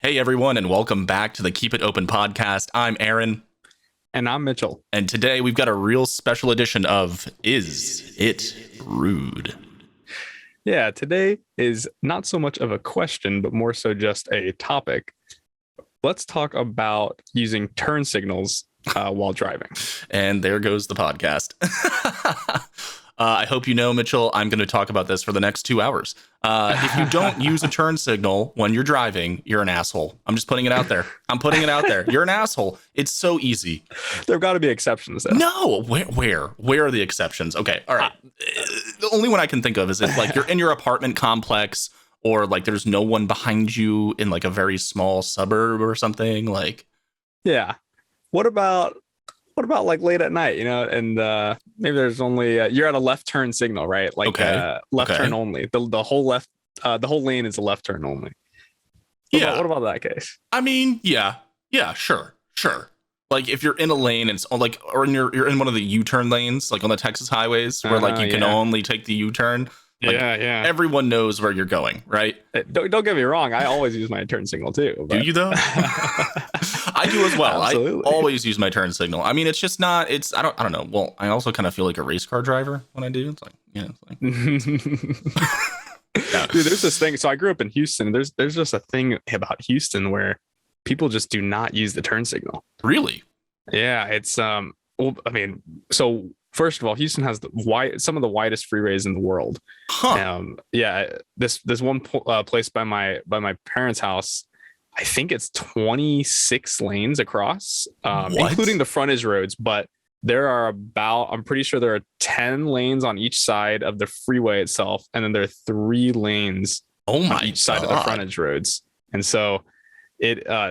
Hey everyone, and welcome back to the Keep It Open podcast. I'm Aaron, And I'm Mitchell. and today we've got a real special edition of Is It Rude? Yeah, today is not so much of a question, but more so just a topic. Let's talk about using turn signals while driving. And there goes the podcast. I hope you know, Mitchell, I'm going to talk about this for the next 2 hours. If you don't use a turn signal when you're driving, you're an asshole. I'm just putting it out there. I'm putting it out there. You're an asshole. It's so easy. There've got to be exceptions, though. No, where are the exceptions? Okay, all right. The only one I can think of is if like you're in your apartment complex or like there's no one behind you in like a very small suburb or something like. Yeah. What about like late at night, and maybe there's only you're at a left turn signal, right? Like left turn only. The whole lane is a left turn only. What about that case? I mean, yeah, sure. Like if you're in a lane and it's like, or you're in one of the U-turn lanes, like on the Texas highways, where like you can only take the U-turn. Like, yeah. Everyone knows where you're going, right? Don't get me wrong. I always use my turn signal too. But... Do you though? I do as well. Absolutely. I always use my turn signal. I mean, it's just not. It's I don't know. Well, I also kind of feel like a race car driver when I do. It's like yeah. Dude, there's this thing. So I grew up in Houston. There's just a thing about Houston where people just do not use the turn signal. Really? Yeah, it's Well, I mean, so first of all, Houston has some of the widest freeways in the world. Huh. This one place by my parents' house, I think it's 26 lanes across, including the frontage roads. But I'm pretty sure there are 10 lanes on each side of the freeway itself, and then there are 3 lanes on each side of the frontage roads. And so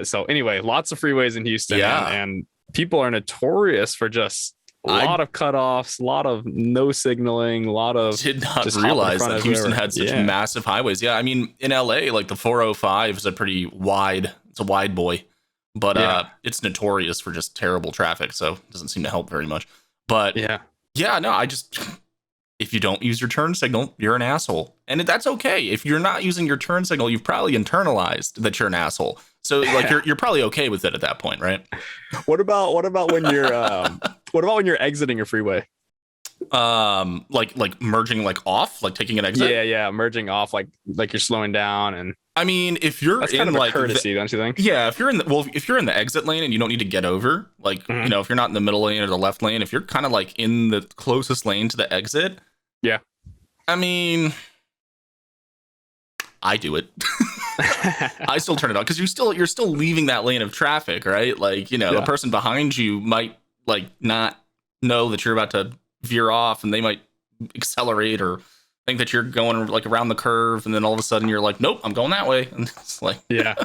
so anyway, lots of freeways in Houston, and people are notorious for just a lot of cutoffs, a lot of no signaling, a lot of. Did not realize that Houston had such massive highways. Yeah, I mean, in LA, like the 405 is it's a wide boy, but it's notorious for just terrible traffic. So it doesn't seem to help very much. But no, if you don't use your turn signal, you're an asshole. And that's okay. If you're not using your turn signal, you've probably internalized that you're an asshole. So like you're probably okay with it at that point, right? What about when you're exiting a freeway? Like merging like off, like taking an exit? Yeah, merging off like you're slowing down. And I mean, if you're that's in kind of like a courtesy, don't you think? Yeah, if you're in the exit lane and you don't need to get over, like if you're not in the middle lane or the left lane, if you're kind of like in the closest lane to the exit, I mean, I do it. I still turn it on because you're still leaving that lane of traffic, right? Like, the person behind you might like not know that you're about to veer off, and they might accelerate or think that you're going like around the curve, and then all of a sudden you're like, nope, I'm going that way, and it's like yeah.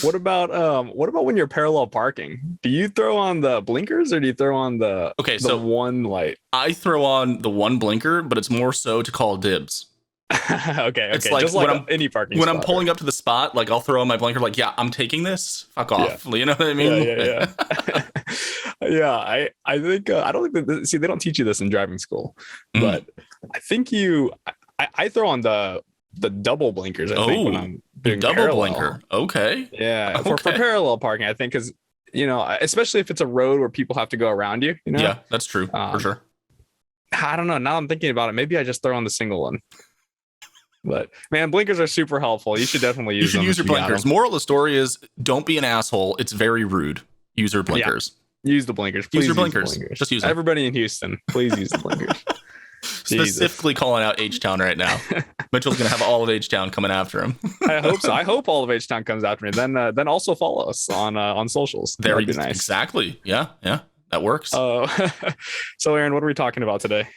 What about when you're parallel parking? Do you throw on the blinkers or do you throw on the one light? I throw on the one blinker, but it's more so to call dibs. Okay. It's like just like any parking when spot, I'm pulling up to the spot, like I'll throw on my blinker, like, yeah, I'm taking this. Fuck off. You know what I mean? Yeah. I think I don't think that they don't teach you this in driving school, but I think I throw on the double blinkers. I think when I'm doing double parallel. blinker. Okay. Yeah, for parallel parking, I think, because especially if it's a road where people have to go around you. Yeah, that's true for sure. I don't know. Now I'm thinking about it. Maybe I just throw on the single one. But man, blinkers are super helpful. You should definitely use them. You should use your blinkers. Moral of the story is don't be an asshole. It's very rude. Use your blinkers. Yeah. Use the blinkers. Please use your blinkers. Just use them. Everybody in Houston, please use the blinkers. Specifically calling out H-Town right now. Mitchell's going to have all of H-Town coming after him. I hope so. I hope all of H-Town comes after me. Then also follow us on socials. That would be nice. Exactly. Yeah. That works. So Aaron, what are we talking about today?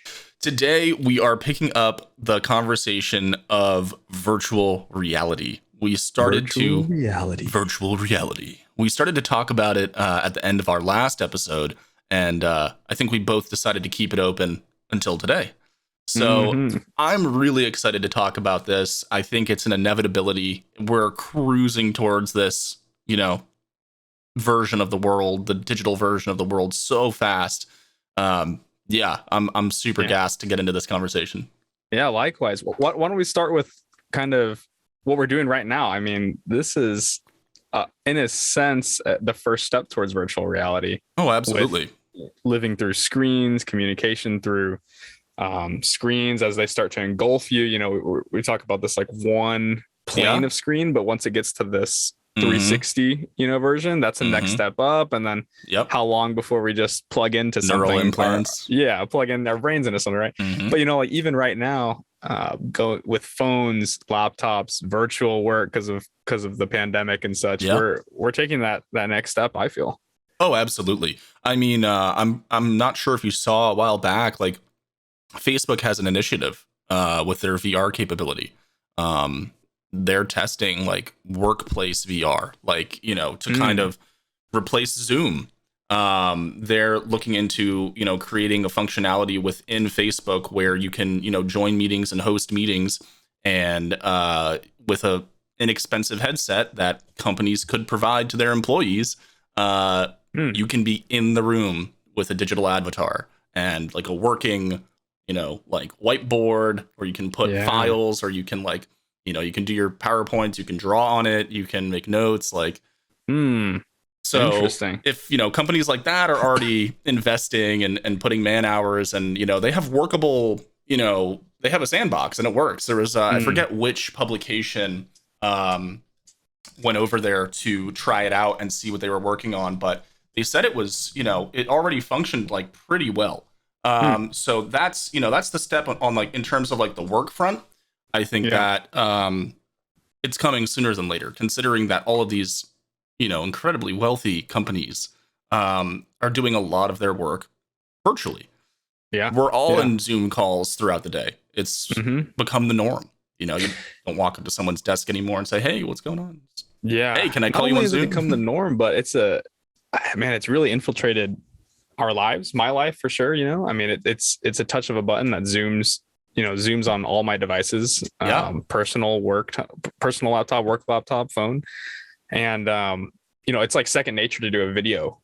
Today, we are picking up the conversation of virtual reality. We started virtual reality. We started to talk about it at the end of our last episode, and I think we both decided to keep it open until today. So I'm really excited to talk about this. I think it's an inevitability. We're cruising towards this, version of the world, the digital version of the world, so fast. I'm super gassed to get into this conversation. Yeah, likewise. Why don't we start with kind of what we're doing right now. I mean, this is in a sense the first step towards virtual reality. Oh, absolutely. Living through screens, communication through screens as they start to engulf you. You know, we talk about this like one plane of screen, but once it gets to this 360, you know, version, that's the next step up. And then how long before we just plug into neural something? Implants. Plug in our brains into something, right? But you know, like even right now, go with phones, laptops, virtual work because of the pandemic and such. We're taking that next step, I feel. Oh, absolutely. I mean, I'm not sure if you saw a while back, like Facebook has an initiative with their VR capability. They're testing like workplace VR, like, you know, to kind of replace Zoom. They're looking into, you know, creating a functionality within Facebook where you can, you know, join meetings and host meetings, and with a inexpensive headset that companies could provide to their employees, you can be in the room with a digital avatar and like a working, you know, like whiteboard, or you can put files, or you can like, you know, you can do your PowerPoints, you can draw on it, you can make notes, like, so interesting. If, you know, companies like that are already investing and putting man hours, and, you know, they have workable, you know, they have a sandbox and it works. There was, I forget which publication went over there to try it out and see what they were working on, but they said it was, you know, it already functioned like pretty well. So that's, you know, that's the step on like, in terms of like the work front. I think that it's coming sooner than later, considering that all of these, you know, incredibly wealthy companies are doing a lot of their work virtually. Yeah. We're all in Zoom calls throughout the day. It's become the norm. You know, you don't walk up to someone's desk anymore and say, "Hey, what's going on?" Hey, can I call you on Zoom? It's become the norm, but it's it's really infiltrated our lives, my life for sure. You know, I mean, it's a touch of a button that zooms on all my devices, personal laptop, work laptop, phone. And, you know, it's like second nature to do a video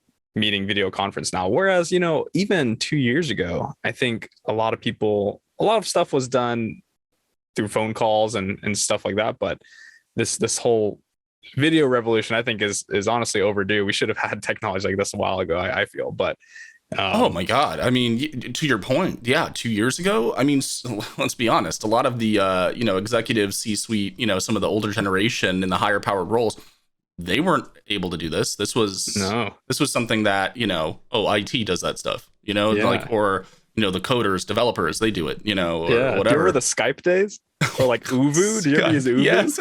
conference now. Whereas, you know, even 2 years ago, I think a lot of stuff was done through phone calls and stuff like that. But this whole video revolution, I think is honestly overdue. We should have had technology like this a while ago, I feel, but oh my God. I mean, to your point, 2 years ago, I mean, let's be honest, a lot of the, you know, executive C-suite, you know, some of the older generation in the higher powered roles, they weren't able to do this. This was something that, you know, IT does that stuff, you know, like, or, you know, the coders, developers, they do it, you know, or whatever. Do you remember the Skype days? Or like Uvu? Do you ever use Uvu? Yes.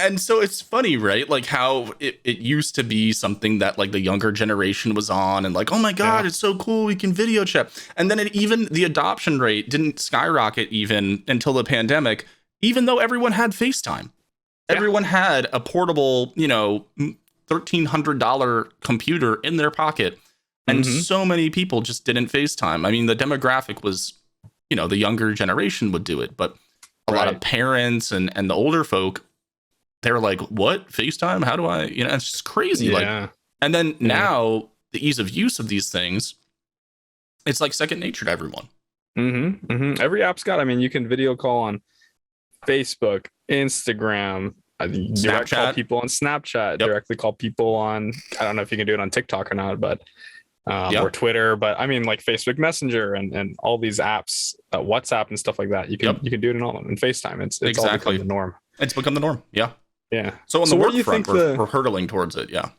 And so it's funny, right? Like how it used to be something that like the younger generation was on, and like, oh my God, it's so cool, we can video chat. And then even the adoption rate didn't skyrocket even until the pandemic, even though everyone had FaceTime. Everyone had a portable, you know, $1,300 computer in their pocket. And so many people just didn't FaceTime. I mean, the demographic was, you know, the younger generation would do it, but a lot of parents and the older folk, they were like, what? FaceTime? How do I, you know, it's just crazy. Like, and then now the ease of use of these things, it's like second nature to everyone. Every app's got, I mean, you can video call on Facebook, Instagram, direct call people on Snapchat, directly call people on, I don't know if you can do it on TikTok or not, but or Twitter, but I mean, like Facebook Messenger and all these apps, WhatsApp and stuff like that. You can do it in all, and FaceTime. It's all become the norm. It's become the norm. Yeah. So on the work front, we're hurtling towards it. Yeah.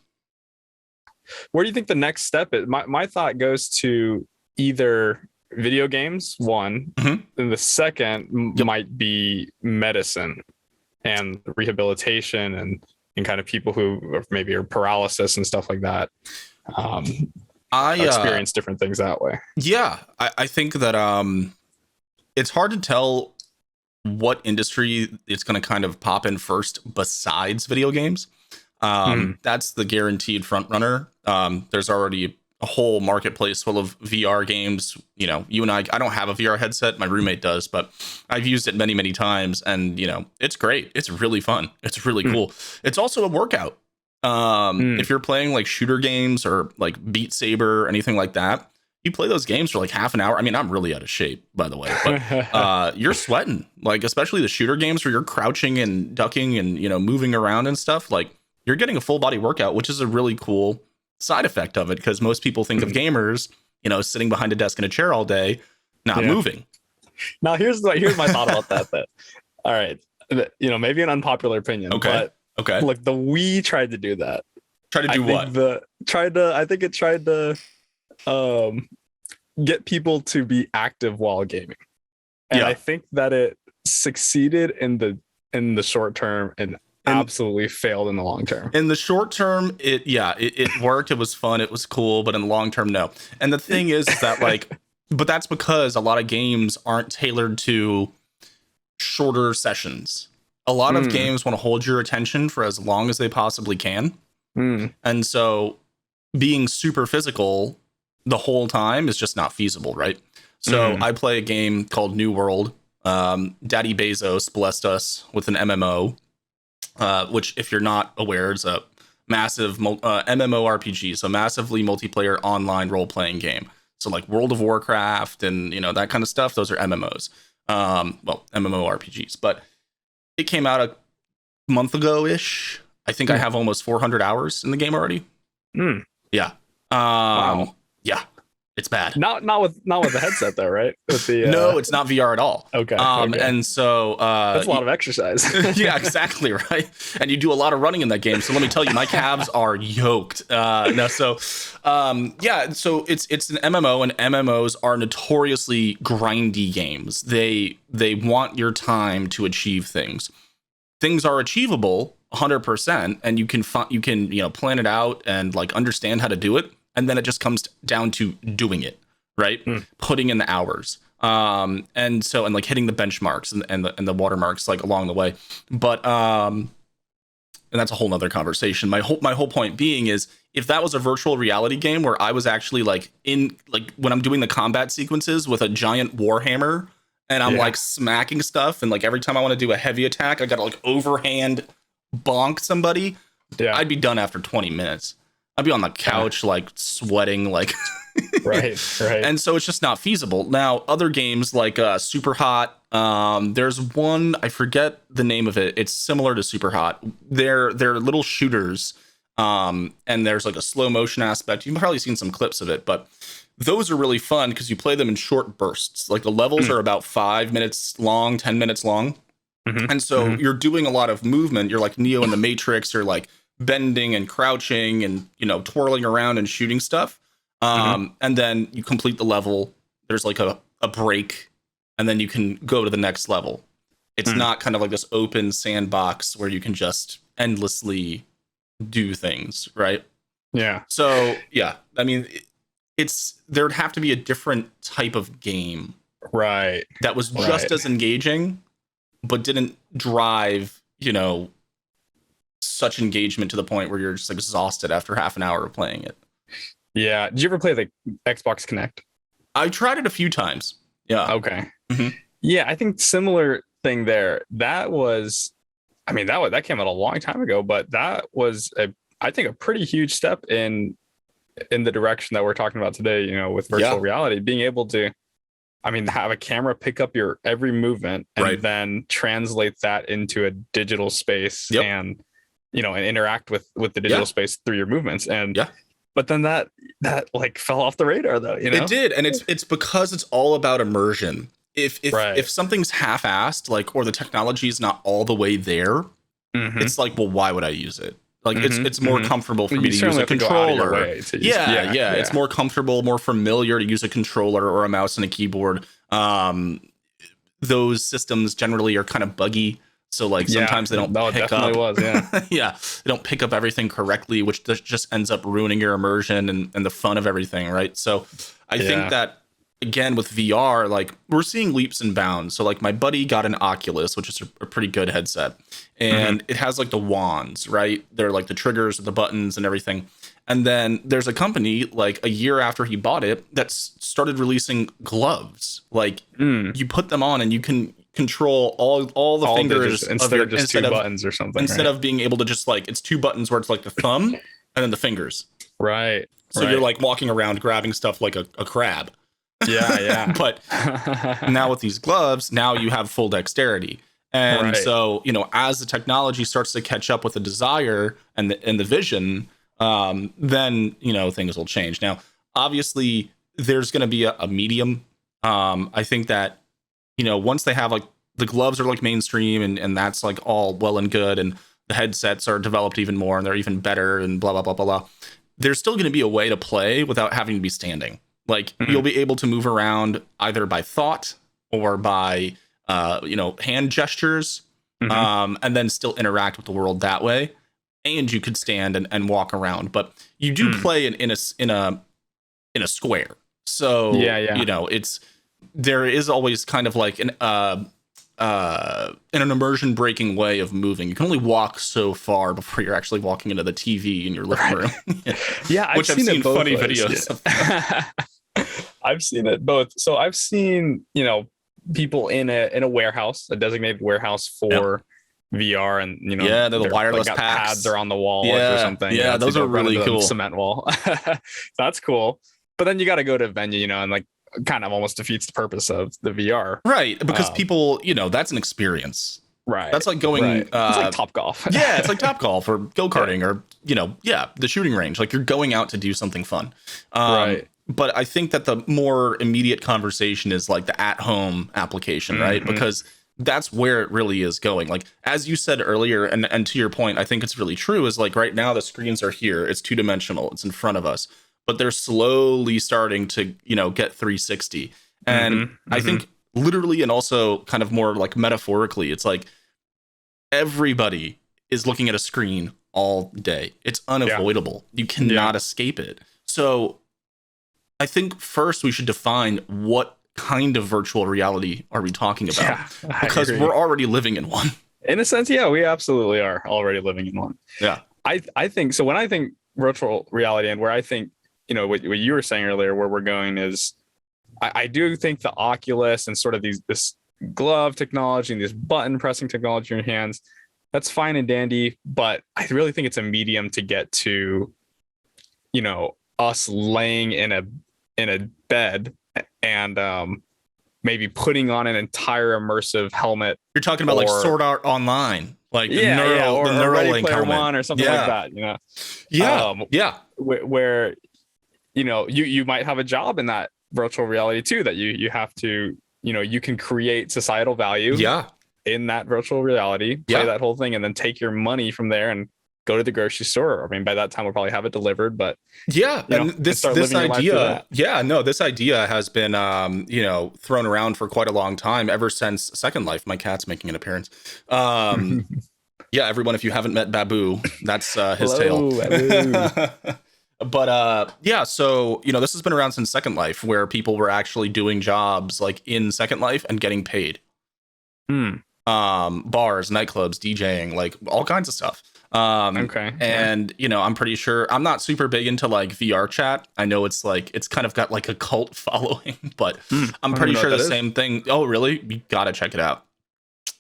Where do you think the next step is? My thought goes to either video games, one, and the second might be medicine and rehabilitation and kind of people who maybe are paralysis and stuff like that. I experience different things that way. Yeah, I think that it's hard to tell what industry it's going to kind of pop in first besides video games. That's the guaranteed front runner. There's already a whole marketplace full of VR games. You know, you and I don't have a VR headset. My roommate does, but I've used it many, many times. And, you know, it's great. It's really fun. It's really cool. It's also a workout. If you're playing like shooter games or like Beat Saber or anything like that, you play those games for like half an hour. I mean, I'm really out of shape, by the way, but you're sweating, like especially the shooter games where you're crouching and ducking and moving around and stuff. Like you're getting a full body workout, which is a really cool side effect of it, because most people think of gamers, sitting behind a desk in a chair all day, not moving. Now here's my thought about that. That all right, maybe an unpopular opinion. Okay. Look, the Wii tried to do that. Try to do what? I think it tried to get people to be active while gaming, and I think that it succeeded in the short term and absolutely failed in the long term. In the short term, it worked. It was fun. It was cool. But in the long term, no. And the thing is that but that's because a lot of games aren't tailored to shorter sessions. A lot of games want to hold your attention for as long as they possibly can. And so being super physical the whole time is just not feasible, right? So I play a game called New World. Daddy Bezos blessed us with an MMO, which, if you're not aware, is a massive MMORPG, so massively multiplayer online role-playing game. So like World of Warcraft and that kind of stuff, those are MMOs. MMORPGs. But it came out a month ago-ish. I think I have almost 400 hours in the game already. Yeah. Wow. Yeah. It's bad. Not with the headset though, right? With the no, it's not VR at all. Okay. And so that's a lot of exercise. Yeah, exactly, right. And you do a lot of running in that game. So let me tell you, my calves are yoked. So it's an MMO, and MMOs are notoriously grindy games. They want your time to achieve things. Things are achievable 100%, and you can plan it out and like understand how to do it. And then it just comes down to doing it, right? Putting in the hours. And like hitting the benchmarks and the watermarks like along the way. But and that's a whole nother conversation. My whole point being is, if that was a virtual reality game where I was actually like when I'm doing the combat sequences with a giant warhammer and I'm like smacking stuff, and like every time I want to do a heavy attack, I gotta like overhand bonk somebody. Yeah. I'd be done after 20 minutes. I'd be on the couch, like sweating, like right. And so it's just not feasible. Now, other games like Super Hot, there's one, I forget the name of it. It's similar to Super Hot. They're little shooters, and there's like a slow motion aspect. You've probably seen some clips of it, but those are really fun because you play them in short bursts. Like the levels are about 5 minutes long, 10 minutes long. And so you're doing a lot of movement. You're like Neo in the Matrix. You're like bending and crouching and twirling around and shooting stuff, and then you complete the level. There's like a break, and then you can go to the next level. It's not kind of like this open sandbox where you can just endlessly do things, right? Yeah. So yeah, I mean, there'd have to be a different type of game, right, that was just as engaging but didn't drive such engagement to the point where you're just exhausted after half an hour of playing it. Yeah. Did you ever play the Xbox Kinect? I tried it a few times. Yeah. Okay. Yeah, I think similar thing there. That was, that came out a long time ago, but that was I think a pretty huge step in the direction that we're talking about today, with virtual reality, being able to, have a camera pick up your every movement and then translate that into a digital space and and interact with the digital space through your movements. And but then that like fell off the radar though, It did. And it's because it's all about immersion. If something's half-assed, like, or the technology is not all the way there, it's like, well, why would I use it? Like it's more comfortable for me to use a controller. It's more comfortable, more familiar to use a controller or a mouse and a keyboard. Those systems generally are kind of buggy. So like sometimes they don't pick up. They don't pick up everything correctly, which just ends up ruining your immersion and the fun of everything, right? So I think that, again, with VR, like, we're seeing leaps and bounds. So like my buddy got an Oculus, which is a pretty good headset, and it has like the wands, right? They're like the triggers with the buttons and everything. And then there's a company like a year after he bought it that started releasing gloves. Like you put them on and you can control all the fingers instead of just two buttons or something. Instead of being able to just like, it's two buttons where it's like the thumb and then the fingers. Right. So you're like walking around grabbing stuff like a crab. Yeah. But now with these gloves, now you have full dexterity. And so, as the technology starts to catch up with the desire and the vision, then, things will change. Now, obviously, there's going to be a medium. I think that, once they have like the gloves are like mainstream and that's like all well and good, and the headsets are developed even more and they're even better and blah, blah, blah, blah, blah. There's still going to be a way to play without having to be standing. Like you'll be able to move around either by thought or by, hand gestures, and then still interact with the world that way. And you could stand and walk around, but you do play in a square. So, there is always kind of like an immersion breaking way of moving. You can only walk so far before you're actually walking into the TV in your living room. I've seen funny ways. videos. Yeah. I've seen it both. So I've seen, people in a warehouse, a designated warehouse for VR, and they're the wireless like packs. pads are on the wall or something. Yeah, those are really cool. Cement wall. That's cool. But then you got to go to a venue, and like kind of almost defeats the purpose of the VR. Right, because people, that's an experience. Right. That's like going it's like Top Golf. Yeah, it's like Top Golf or go-karting or, the shooting range. Like you're going out to do something fun. Right. But I think that the more immediate conversation is like the at-home application, right? Because that's where it really is going. Like, as you said earlier, and to your point, I think it's really true, is like right now the screens are here. It's two-dimensional. It's in front of us. But they're slowly starting to, get 360. And I think literally and also kind of more like metaphorically, it's like everybody is looking at a screen all day. It's unavoidable. You cannot escape it. So I think first we should define what kind of virtual reality are we talking about? Because we're already living in one. In a sense, we absolutely are already living in one. Yeah. I think so. When I think virtual reality, and where I think, what you were saying earlier, where we're going is, I do think the Oculus and sort of this glove technology and this button pressing technology in your hands, that's fine and dandy, but I really think it's a medium to get to, us laying in a bed and maybe putting on an entire immersive helmet. You're talking about like Sword Art Online, like or Ready Player helmet. One or something like that. Where you might have a job in that virtual reality too, that you have to, you can create societal value in that virtual reality, play that whole thing, and then take your money from there and go to the grocery store. I mean, by that time we'll probably have it delivered, but and this idea, this idea has been, thrown around for quite a long time, ever since Second Life. My cat's making an appearance. Everyone, if you haven't met Babu, that's his tale. But so this has been around since Second Life, where people were actually doing jobs like in Second Life and getting paid. Bars, nightclubs, DJing, like all kinds of stuff. And I'm pretty sure, I'm not super big into like VR chat. I know it's kind of got like a cult following, but I'm pretty sure the same thing. Oh, really? You gotta check it out.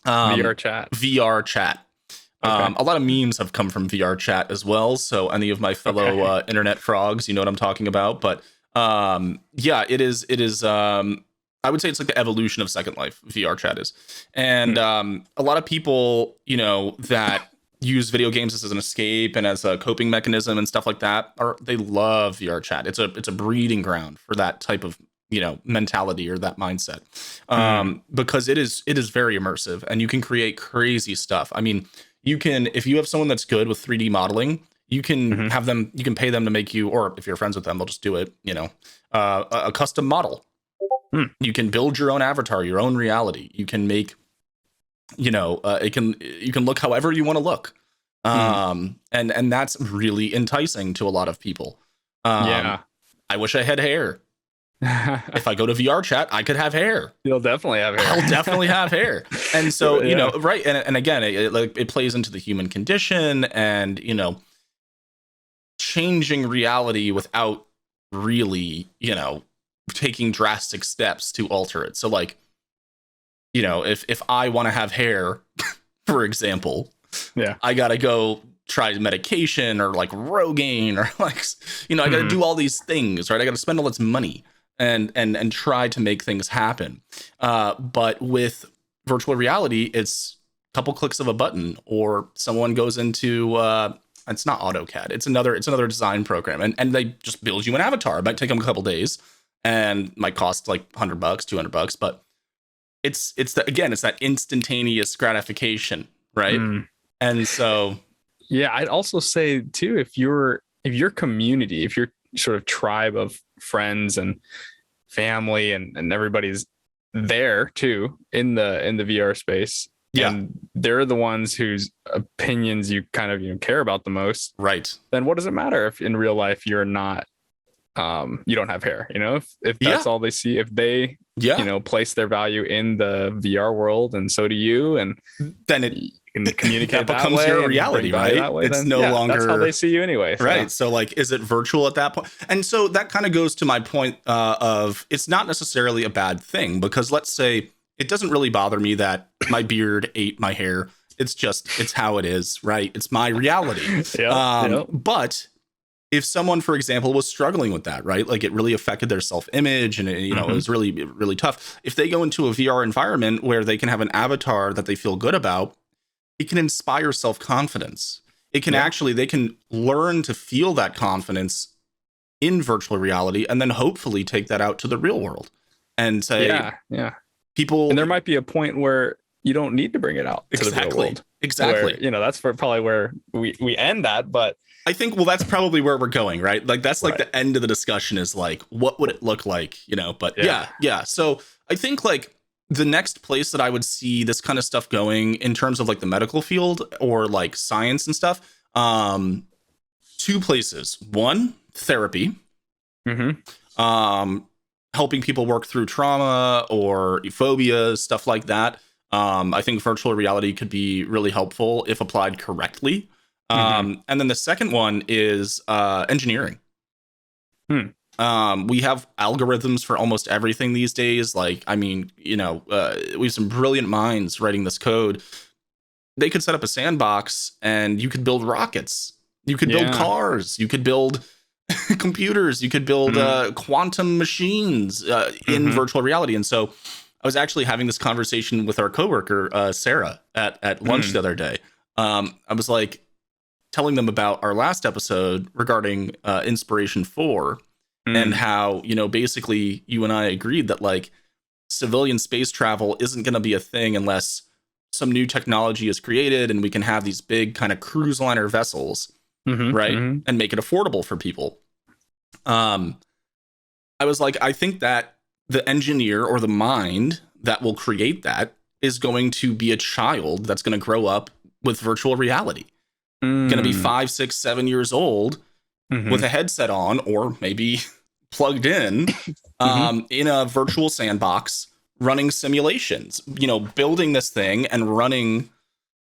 VR chat. A lot of memes have come from VR chat as well. So any of my fellow internet frogs, you know what I'm talking about. But it is. I would say it's like the evolution of Second Life. VR chat is, and a lot of people, that use video games as an escape and as a coping mechanism and stuff like that, they love VR chat. It's a breeding ground for that type of mentality or that mindset, because it is very immersive and you can create crazy stuff. I mean, you can, if you have someone that's good with 3D modeling, you can have them, you can pay them to make you, or if you're friends with them, they'll just do it, a custom model. You can build your own avatar, your own reality. You can make, you can look however you want to look. And that's really enticing to a lot of people. I wish I had hair. If I go to VR chat, I could have hair. You'll definitely have hair. I'll definitely have hair. And so, right. And again, it plays into the human condition and, changing reality without really, taking drastic steps to alter it. So like, if I want to have hair, for example, I got to go try medication or like Rogaine or like, I got to do all these things, right? I got to spend all this money and try to make things happen. But with virtual reality, it's a couple clicks of a button, or someone goes into it's not AutoCAD. It's another design program, and they just build you an avatar. It might take them a couple days and might cost like $100, $200, but it's that instantaneous gratification, right? And so, yeah, I'd also say too, if your community, if your sort of tribe of friends and family and everybody's there too in the VR space, and they're the ones whose opinions you kind of care about the most, right? Then what does it matter if in real life you're not, you don't have hair? If that's all they see, if they place their value in the VR world, and so do you, and then it can communicate that becomes your reality, right? It's no longer, that's how they see you anyway, right? So like, is it virtual at that point? And so that kind of goes to my point of it's not necessarily a bad thing, because let's say it doesn't really bother me that my beard ate my hair. It's how it is, right? It's my reality. But if someone, for example, was struggling with that, right? Like it really affected their self-image, and it was really, really tough. If they go into a VR environment where they can have an avatar that they feel good about, it can inspire self-confidence. It can they can learn to feel that confidence in virtual reality, and then hopefully take that out to the real world and say, people. And there might be a point where you don't need to bring it out to the real world. Exactly. Where, that's probably where we end that, but I think, well, that's probably where we're going, right? Like that's like the end of the discussion is like, what would it look like, but yeah. So I think like the next place that I would see this kind of stuff going in terms of like the medical field or like science and stuff, two places. One, therapy, helping people work through trauma or phobias, stuff like that. I think virtual reality could be really helpful if applied correctly. And then the second one is engineering. We have algorithms for almost everything these days. Like, I mean, we have some brilliant minds writing this code. They could set up a sandbox and you could build rockets. You could build cars. You could build computers. You could build quantum machines in virtual reality. And so I was actually having this conversation with our coworker, Sarah, at lunch the other day. I was like, telling them about our last episode regarding Inspiration 4 and how, basically you and I agreed that like civilian space travel isn't going to be a thing unless some new technology is created and we can have these big kind of cruise liner vessels, right? And make it affordable for people. I was like, I think that the engineer or the mind that will create that is going to be a child that's going to grow up with virtual reality. Going to be 5, 6, 7 years old with a headset on, or maybe plugged in a virtual sandbox, running simulations, building this thing and running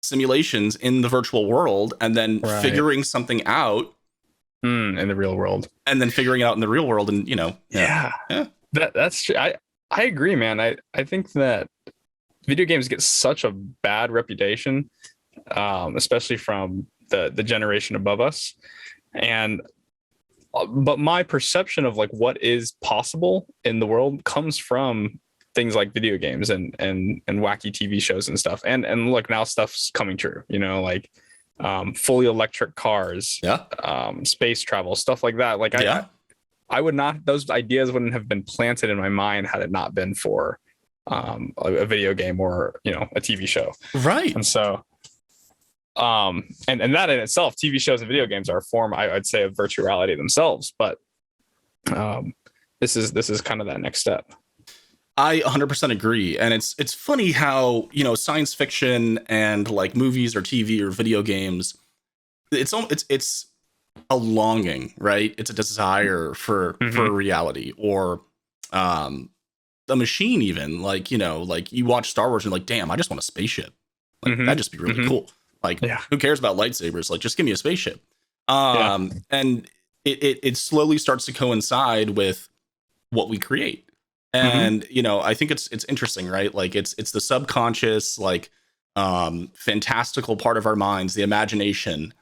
simulations in the virtual world, and then figuring something out in the real world, and then figuring it out in the real world. And, that's true. I agree, man. I think that video games get such a bad reputation, especially from the generation above us, but my perception of like what is possible in the world comes from things like video games and wacky TV shows and stuff, and look, now stuff's coming true, like fully electric cars, space travel, stuff like that. Like I would not, those ideas wouldn't have been planted in my mind had it not been for a video game or a TV show, right? And so and that in itself, TV shows and video games are a form, I'd say, of virtual reality themselves. But this is kind of that next step. I 100% agree. And it's funny how, science fiction and like movies or TV or video games, it's a longing, right? It's a desire for reality, or a machine even, like, like you watch Star Wars and you're like, damn, I just want a spaceship. Like that'd just be really cool. Like, who cares about lightsabers? Like, just give me a spaceship. And it slowly starts to coincide with what we create. And, I think it's interesting, right? Like it's the subconscious, like, fantastical part of our minds, the imagination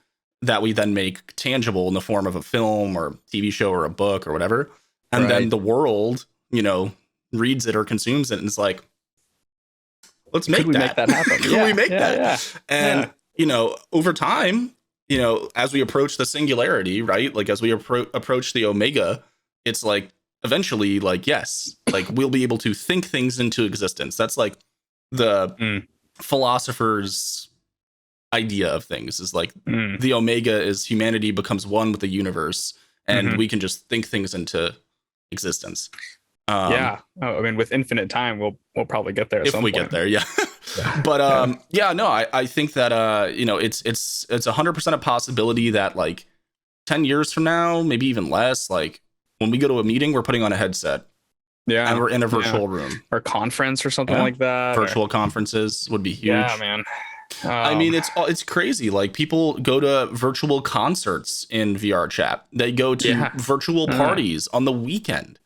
that we then make tangible in the form of a film or TV show or a book or whatever. And then the world, reads it or consumes it and it's like, let's make that. Make that happen? Could we make that? Yeah. And, over time, as we approach the singularity, right? Like as we approach the omega, it's like eventually like, yes, like we'll be able to think things into existence. That's like the philosopher's idea of things is like the omega is humanity becomes one with the universe and we can just think things into existence. I mean, with infinite time, we'll probably get there if we get there. Yeah. But I think that it's 100% a possibility that like 10 years from now, maybe even less, like when we go to a meeting, we're putting on a headset. Yeah. And we're in a virtual room or conference or something like that. Virtual conferences would be huge. Yeah, man. I mean, it's crazy. Like people go to virtual concerts in VR chat. They go to virtual parties on the weekend.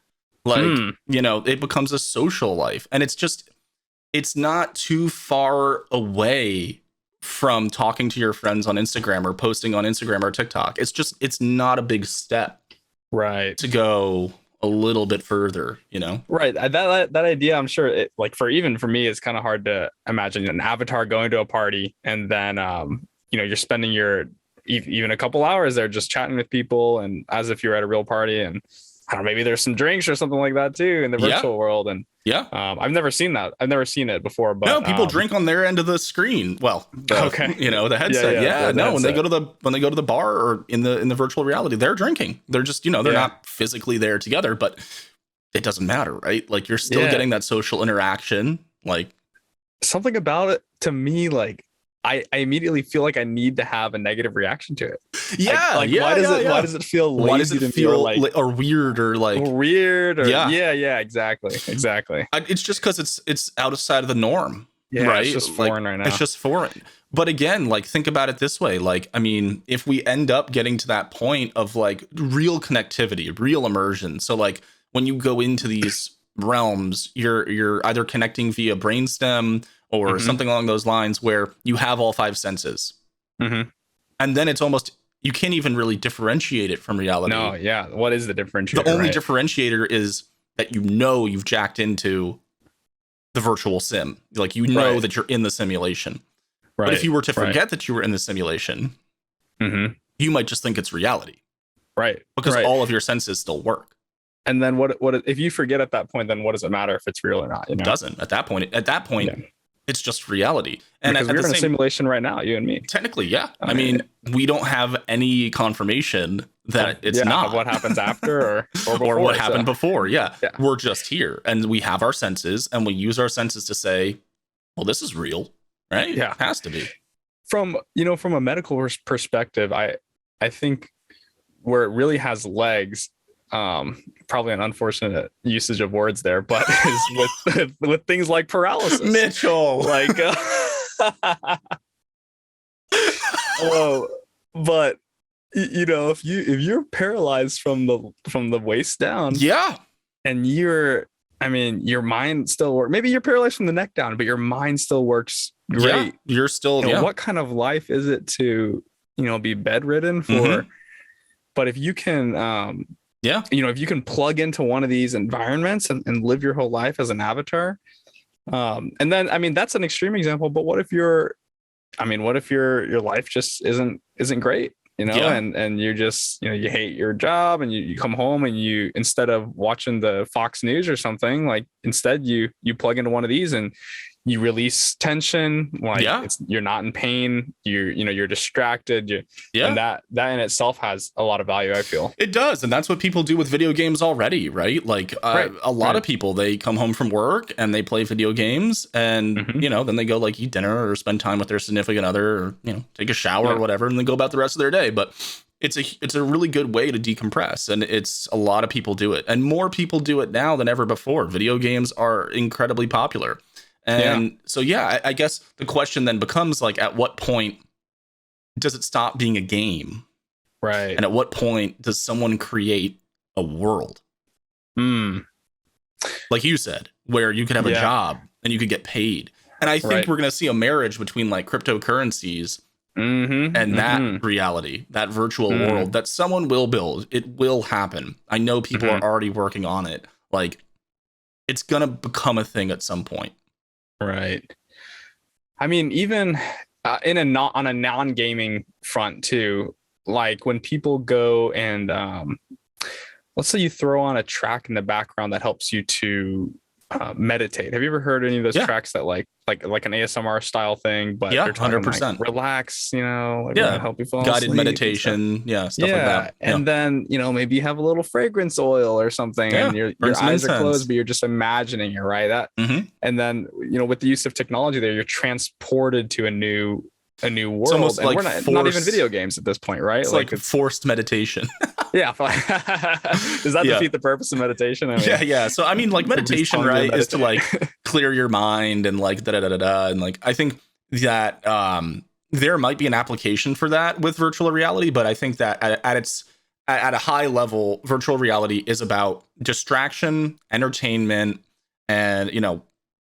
Like, it becomes a social life, and it's not too far away from talking to your friends on Instagram or posting on Instagram or TikTok. It's not a big step. Right. To go a little bit further, Right. That idea, I'm sure for me, it's kind of hard to imagine an avatar going to a party and then, you're spending even a couple hours there just chatting with people and as if you're at a real party and I don't know, maybe there's some drinks or something like that too in the virtual world. And I've never seen that. I've never seen it before, but no, people drink on their end of the screen. Well, the headset. When they go to the bar or in the virtual reality, they're drinking. They're just, they're not physically there together, but it doesn't matter, right? Like you're still getting that social interaction. Like something about it to me, like I immediately feel like I need to have a negative reaction to it. Why does it feel lazy? Why does it feel like or weird or like weird or exactly. It's just because it's outside of the norm. Yeah, right? It's just foreign right now. It's just foreign. But again, like think about it this way. Like, I mean, if we end up getting to that point of like real connectivity, real immersion. So like when you go into these realms, you're either connecting via brainstem or something along those lines where you have all five senses. And then it's almost, you can't even really differentiate it from reality. No, yeah. What is the differentiator? The only differentiator is that you've jacked into the virtual sim. Like that you're in the simulation. Right. But if you were to forget that you were in the simulation, you might just think it's reality. Right. Because all of your senses still work. And then what if you forget at that point, then what does it matter if it's real or not? It doesn't. At that point, it's just reality. And because we're in a simulation right now, you and me. Technically, yeah. I mean, we don't have any confirmation that it's not. What happens after or before, or what happened before. Yeah. We're just here and we have our senses and we use our senses to say, well, this is real, right? Yeah. It has to be. From a medical perspective, I think where it really has legs, probably an unfortunate usage of words there, but is with things like paralysis. Mitchell, like, but if you're paralyzed from the waist down, and your mind still works. Maybe you're paralyzed from the neck down, but your mind still works great. You're still. What kind of life is it to be bedridden for? But if you can. If you can plug into one of these environments and live your whole life as an avatar, and then, I mean, that's an extreme example, but what if your life just isn't great, and you're just, you hate your job and you come home and you, instead of watching the Fox News or something, like instead you plug into one of these and you release tension, like you're not in pain, you're distracted, and that in itself has a lot of value, I feel. It does, and that's what people do with video games already, right? Like a lot of people, they come home from work and they play video games and then they go like eat dinner or spend time with their significant other or take a shower or whatever, and then go about the rest of their day. But it's a really good way to decompress, and it's a lot of people do it, and more people do it now than ever before. Video games are incredibly popular. And so, I guess the question then becomes like, at what point does it stop being a game? Right. And at what point does someone create a world? Like you said, where you could have a job and you could get paid. And I think we're going to see a marriage between like cryptocurrencies And that reality, that virtual world that someone will build, it will happen. I know people are already working on it. Like, it's going to become a thing at some point. Right. I mean, even on a non-gaming front too, like when people go and let's say you throw on a track in the background that helps you to meditate. Have you ever heard any of those tracks that like an ASMR style thing, but they're talking 100%. Like, relax, like help you fall guided asleep meditation, stuff like that. And then maybe you have a little fragrance oil or something, and your eyes are closed, but you're just imagining it, right? That, and then with the use of technology, there you're transported to a new world. It's almost like we're not even video games at this point, right? It's like forced meditation. Yeah. Does that defeat the purpose of meditation? I mean, yeah. So I mean, like, meditation, right, is to like clear your mind and like and like, I think that there might be an application for that with virtual reality, but I think that at a high level, virtual reality is about distraction, entertainment, and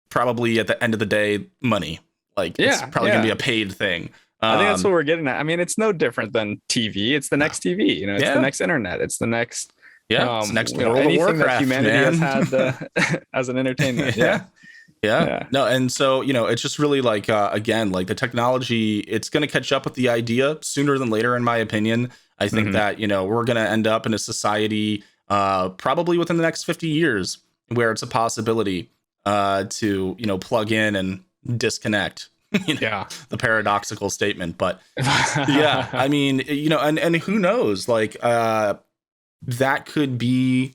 probably at the end of the day, money. Like, it's probably gonna be a paid thing. I think that's what we're getting at. I mean, it's no different than TV. It's the next TV. It's the next internet. It's the next it's the next World of Warcraft, that humanity has had as an entertainment. Yeah. No, and so it's just really like again, like the technology, it's going to catch up with the idea sooner than later, in my opinion. I think that we're going to end up in a society probably within the next 50 years where it's a possibility to plug in and disconnect. The paradoxical statement, but I mean, and who knows, like that could be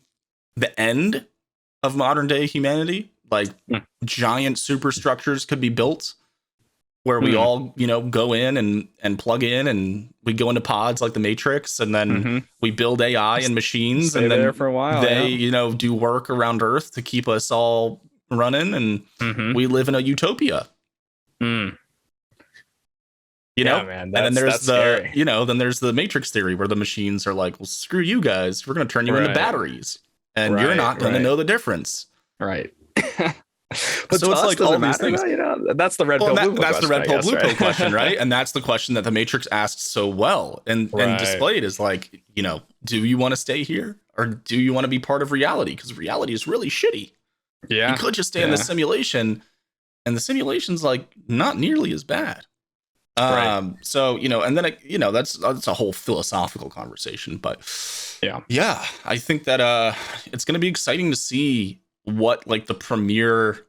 the end of modern day humanity. Like, giant superstructures could be built where we all go in and plug in, and we go into pods like the Matrix, and then we build AI and machines, and then there for a while, they do work around Earth to keep us all running, and we live in a utopia. Man, and then there's the then there's the Matrix theory, where the machines are like, well, screw you guys, we're going to turn you into batteries, and you're not going to know the difference. Right. But so it's like all these things. That's the red pill. That's the red pill blue pill question, right? And that's the question that the Matrix asks so well and displayed is like, do you want to stay here, or do you want to be part of reality? Because reality is really shitty. Yeah, you could just stay in the simulation, and the simulation's like not nearly as bad. So and then that's a whole philosophical conversation, but I think that it's going to be exciting to see what like the premier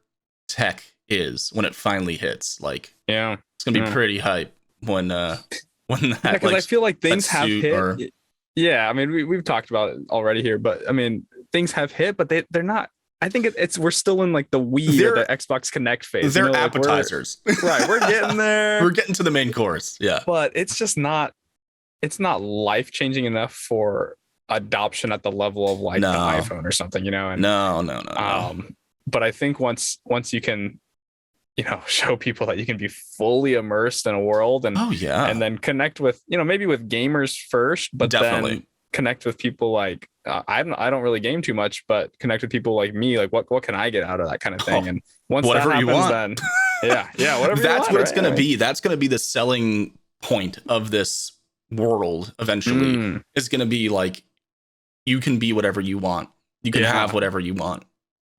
tech is when it finally hits. Like, it's gonna be pretty hype when that, because I feel like things have hit. I mean, we've talked about it already here, but I mean, things have hit, but they're not. I think we're still in like the Wii or the Xbox Kinect phase. They're appetizers. We're getting there. We're getting to the main course. Yeah, but it's just not. It's not life changing enough for adoption at the level of like the iPhone or something, and no. But I think once you can show people that you can be fully immersed in a world and and then connect with maybe with gamers first, but then connect with people like I don't really game too much, but connect with people like me, like what can I get out of that kind of thing? And once whatever that happens, you want. then whatever that's what it's going to be. That's going to be the selling point of this world eventually. Is going to be like, you can be whatever you want. You can have whatever you want.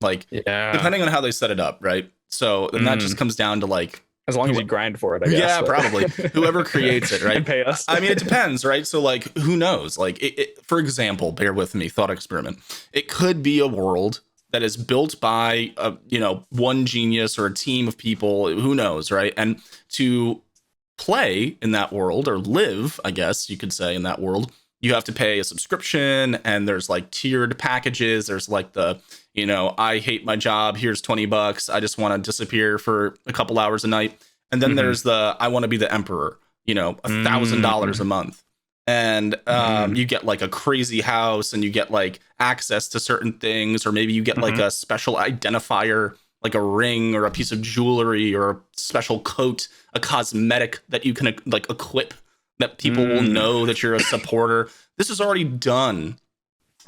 Like, depending on how they set it up, right? So then that just comes down to like, as long as you grind for it, I guess. Yeah, probably. Whoever creates it, right? And pay us. I mean, it depends, right? So like, who knows? Like, for example, bear with me, thought experiment. It could be a world that is built by one genius or a team of people, who knows, right? And to play in that world, or live, I guess you could say, in that world, you have to pay a subscription, and there's like tiered packages. There's like the, I hate my job, here's $20. I just want to disappear for a couple hours a night. And then there's the, I want to be the emperor, $1,000 a month. And you get like a crazy house, and you get like access to certain things, or maybe you get like a special identifier, like a ring or a piece of jewelry or a special coat, a cosmetic that you can like equip, that people will know that you're a supporter. This is already done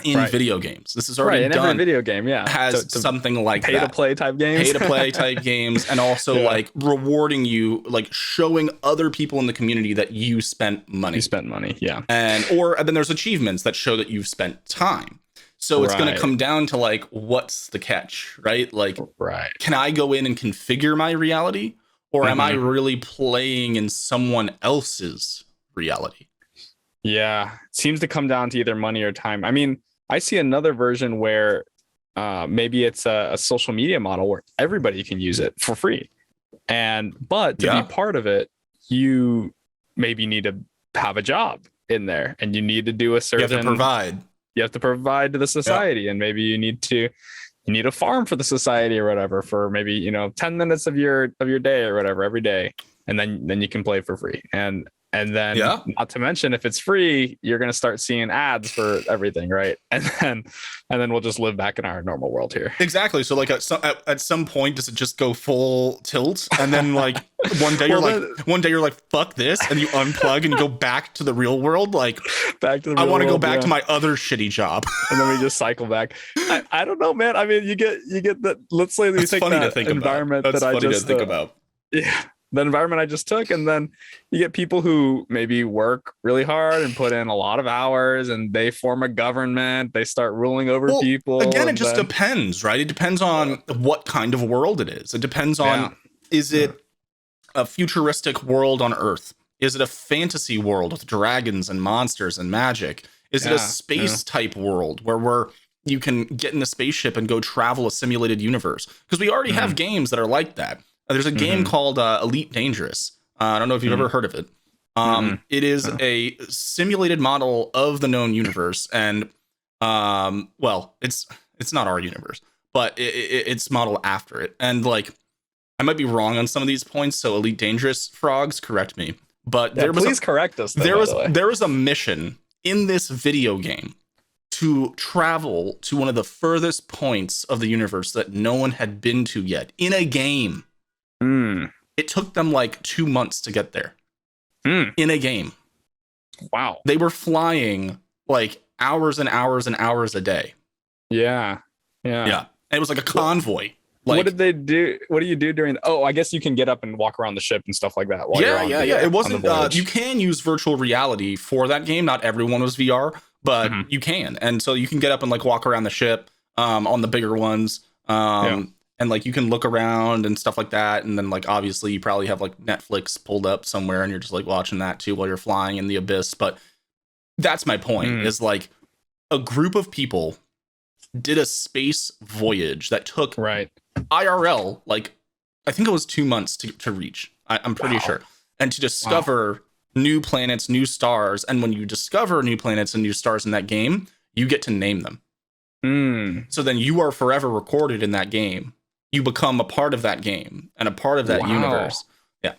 in video games. This is already in done. Every video game, has something like pay to play type games, and also like rewarding you, like showing other people in the community that you spent money. And then there's achievements that show that you've spent time. So it's going to come down to like, what's the catch, right? Like, can I go in and configure my reality, or am I really playing in someone else's reality? Yeah, it seems to come down to either money or time. I mean, I see another version where maybe it's a social media model where everybody can use it for free. But to be part of it, you maybe need to have a job in there, and you need to do a certain. You have to provide. You have to provide to the society, and maybe you need a farm for the society or whatever for maybe 10 minutes of your day or whatever every day, and then you can play for free. And then not to mention, if it's free, you're going to start seeing ads for everything, right? And then we'll just live back in our normal world here. Exactly. So like at some point, does it just go full tilt? And then like one day you're like, fuck this, and you unplug and you go back to the real world. Like, back to the real I want to go world, back to my other shitty job. And then we just cycle back. I don't know, man. I mean, you get that. Let's say you take that environment that I just think about. Yeah. The environment I just took, and then you get people who maybe work really hard and put in a lot of hours, and they form a government, they start ruling over people. Again, it just depends, right? It depends on what kind of world it is. It depends on, is it a futuristic world on Earth? Is it a fantasy world with dragons and monsters and magic? Is it a space type world where you can get in a spaceship and go travel a simulated universe? Because we already have games that are like that. There's a game called Elite Dangerous. I don't know if you've ever heard of it. It is a simulated model of the known universe, and it's not our universe, but it's modeled after it. And like, I might be wrong on some of these points, so Elite Dangerous frogs, correct me. But please correct us. There was a mission in this video game to travel to one of the furthest points of the universe that no one had been to yet in a game. It took them like 2 months to get there in a game. Wow. They were flying like hours and hours and hours a day. Yeah. And it was like a convoy. What did they do? What do you do during? I guess you can get up and walk around the ship and stuff like that. It wasn't. You can use virtual reality for that game. Not everyone was VR, but you can, and so you can get up and like walk around the ship on the bigger ones. And like you can look around and stuff like that. And then like obviously you probably have like Netflix pulled up somewhere and you're just like watching that too while you're flying in the abyss. But that's my point is like a group of people did a space voyage that took IRL, like I think it was 2 months to reach. I'm pretty sure. And to discover new planets, new stars. And when you discover new planets and new stars in that game, you get to name them. So then you are forever recorded in that game. You become a part of that game and a part of that universe. Yeah.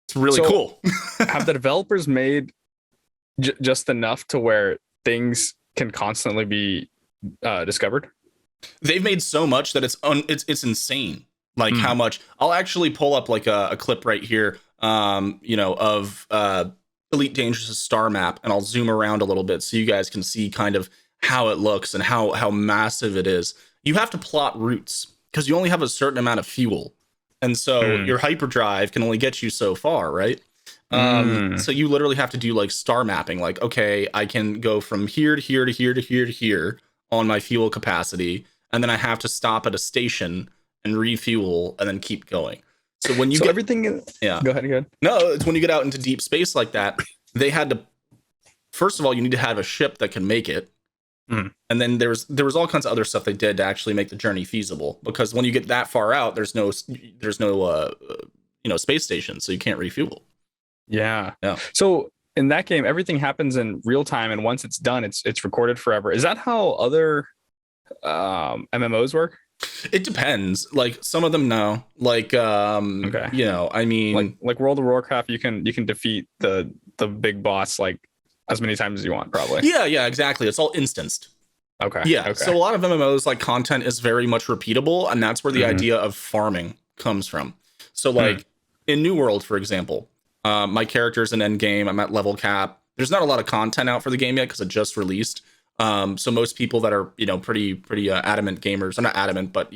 It's really cool. Have the developers made just enough to where things can constantly be discovered? They've made so much that it's insane. Like how much. I'll actually pull up like a clip right here, of Elite Dangerous' star map, and I'll zoom around a little bit so you guys can see kind of how it looks and how massive it is. You have to plot routes because you only have a certain amount of fuel. And so your hyperdrive can only get you so far, right? So you literally have to do like star mapping. Like, okay, I can go from here to here to here to here to here on my fuel capacity. And then I have to stop at a station and refuel and then keep going. So when you get everything, go ahead. No, it's when you get out into deep space like that, they had to, first of all, you need to have a ship that can make it. And then there was all kinds of other stuff they did to actually make the journey feasible, because when you get that far out, there's no space station, so you can't refuel. Yeah. So in that game, everything happens in real time, and once it's done, it's recorded forever. Is that how other MMOs work? It depends. Like some of them, no. Like I mean, like World of Warcraft, you can defeat the big boss like as many times as you want, probably. Yeah, exactly. It's all instanced. Okay. Yeah. Okay. So a lot of MMOs, like, content is very much repeatable, and that's where the idea of farming comes from. So like in New World, for example, my character's in endgame. I'm at level cap. There's not a lot of content out for the game yet because it just released. So most people that are, pretty adamant gamers, are not adamant, but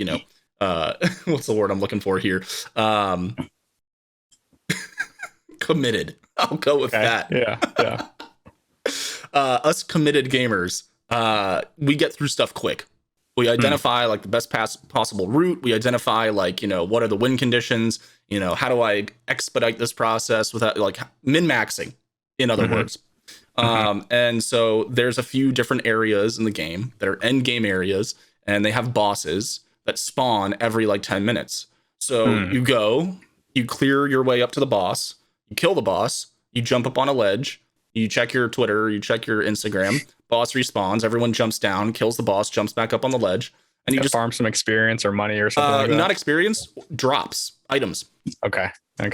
what's the word I'm looking for here? Committed. I'll go with that. Yeah. Us committed gamers, we get through stuff quick. We identify like the best possible route. We identify like, what are the win conditions? How do I expedite this process without like min-maxing, in other words. And so there's a few different areas in the game that are end game areas, and they have bosses that spawn every like 10 minutes. So you go, you clear your way up to the boss, you kill the boss, you jump up on a ledge, you check your Twitter, you check your Instagram, boss respawns, everyone jumps down, kills the boss, jumps back up on the ledge, and you just farm some experience or money or something like that. Not experience, drops, items. Okay.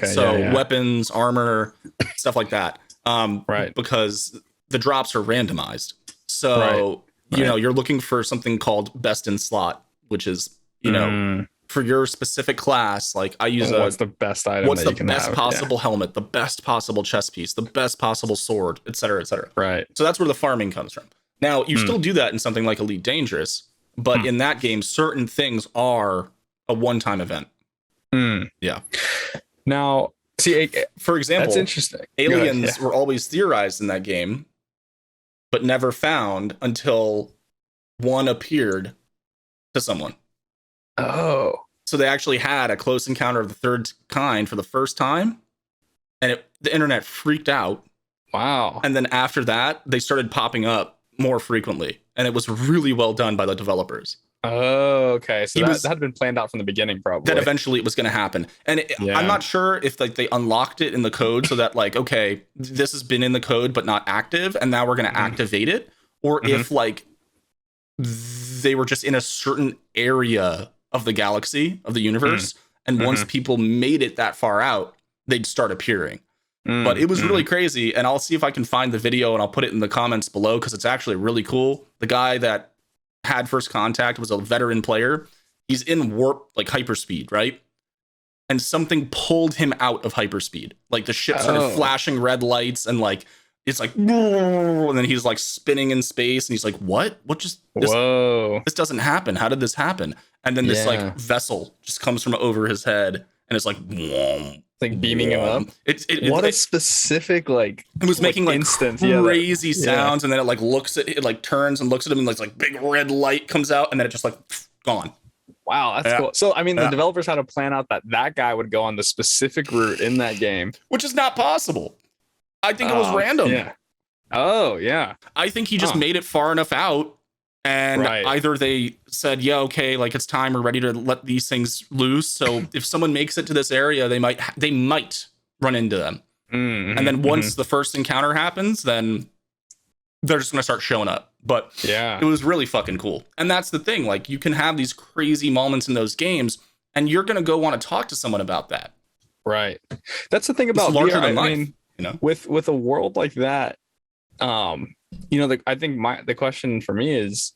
So weapons, armor, stuff like that. Right. Because the drops are randomized. So, you're looking for something called best in slot, which is, for your specific class, like I use what's the best item? What's the best possible helmet, the best possible chest piece, the best possible sword, et cetera, et cetera. Right. So that's where the farming comes from. Now, you still do that in something like Elite Dangerous, but in that game, certain things are a one-time event. Yeah. Now, see, for example, that's interesting. Aliens were always theorized in that game, but never found until one appeared to someone. Oh. So they actually had a close encounter of the third kind for the first time, and the internet freaked out. Wow. And then after that, they started popping up more frequently, and it was really well done by the developers. Oh, okay. So that had been planned out from the beginning, probably. That eventually it was going to happen. And I'm not sure if like they unlocked it in the code so that like, okay, this has been in the code but not active, and now we're going to activate it, or if like they were just in a certain area of the galaxy, of the universe, and once people made it that far out, they'd start appearing. But it was really crazy, and I'll see if I can find the video and I'll put it in the comments below because it's actually really cool. The guy that had first contact was a veteran player. He's in warp, like hyperspeed, right? And something pulled him out of hyperspeed. Like the ship started flashing red lights, and like it's like, and then he's like spinning in space, and he's like, "What? What just? This doesn't happen. How did this happen?" And then this like vessel just comes from over his head, and it's like, beaming him up. What a specific like. It was making like instant, crazy sounds, and then it like looks at it, like turns and looks at him, and like big red light comes out, and then it just like gone. Wow, that's cool. So I mean, the developers had to plan out that guy would go on the specific route in that game, which is not possible. I think it was random. Yeah. Oh yeah. I think he just made it far enough out. And either they said, yeah, okay, like it's time, we're ready to let these things loose. So if someone makes it to this area, they might run into them. And then once the first encounter happens, then they're just going to start showing up. But it was really fucking cool. And that's the thing. Like you can have these crazy moments in those games, and you're going to go want to talk to someone about that. Right. That's the thing about larger than life. I mean, with a world like that, I think the question for me is,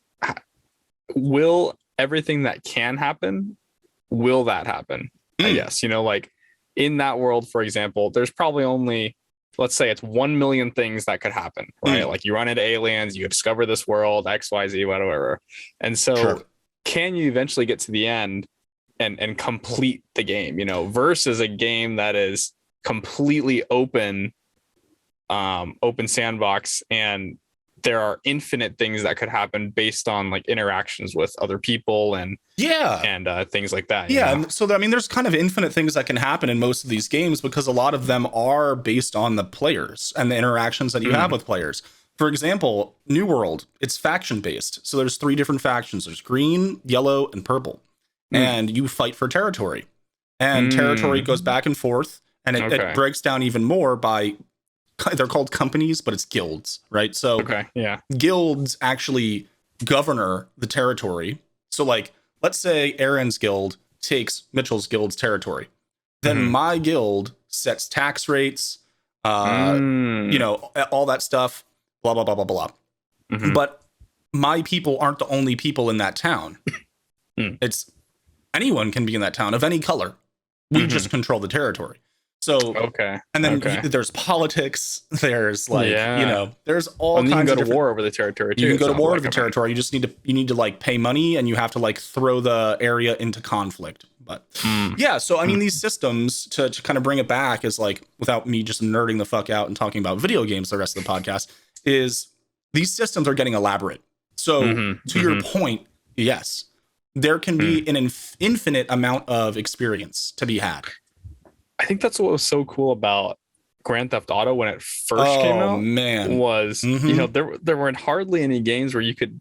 will everything that can happen, will that happen? I guess, like in that world, for example, there's probably only, let's say it's 1 million things that could happen, right? Like you run into aliens, you discover this world, XYZ, whatever. And so can you eventually get to the end and complete the game, versus a game that is completely open sandbox, and there are infinite things that could happen based on like interactions with other people and things like that. And so I mean, there's kind of infinite things that can happen in most of these games because a lot of them are based on the players and the interactions that you have with players. For example, New World, it's faction based. So there's 3 different factions. There's green, yellow, and purple. And you fight for territory. And territory goes back and forth, and it breaks down even more by, they're called companies, but it's guilds, right? So guilds actually govern the territory. So like, let's say Aaron's guild takes Mitchell's guild's territory. Then my guild sets tax rates, all that stuff, blah, blah, blah, blah, blah. But my people aren't the only people in that town. It's anyone can be in that town of any color. We just control the territory. So okay, and then there's politics. There's like there's all and kinds you can of go to war over the territory too. You can go to war over the territory. You just need to like pay money, and you have to like throw the area into conflict. But yeah, so I mean, these systems to kind of bring it back is like, without me just nerding the fuck out and talking about video games the rest of the podcast, is these systems are getting elaborate. So to your point, yes, there can be an infinite amount of experience to be had. I think that's what was so cool about Grand Theft Auto when it first came out. Man, was there weren't hardly any games where you could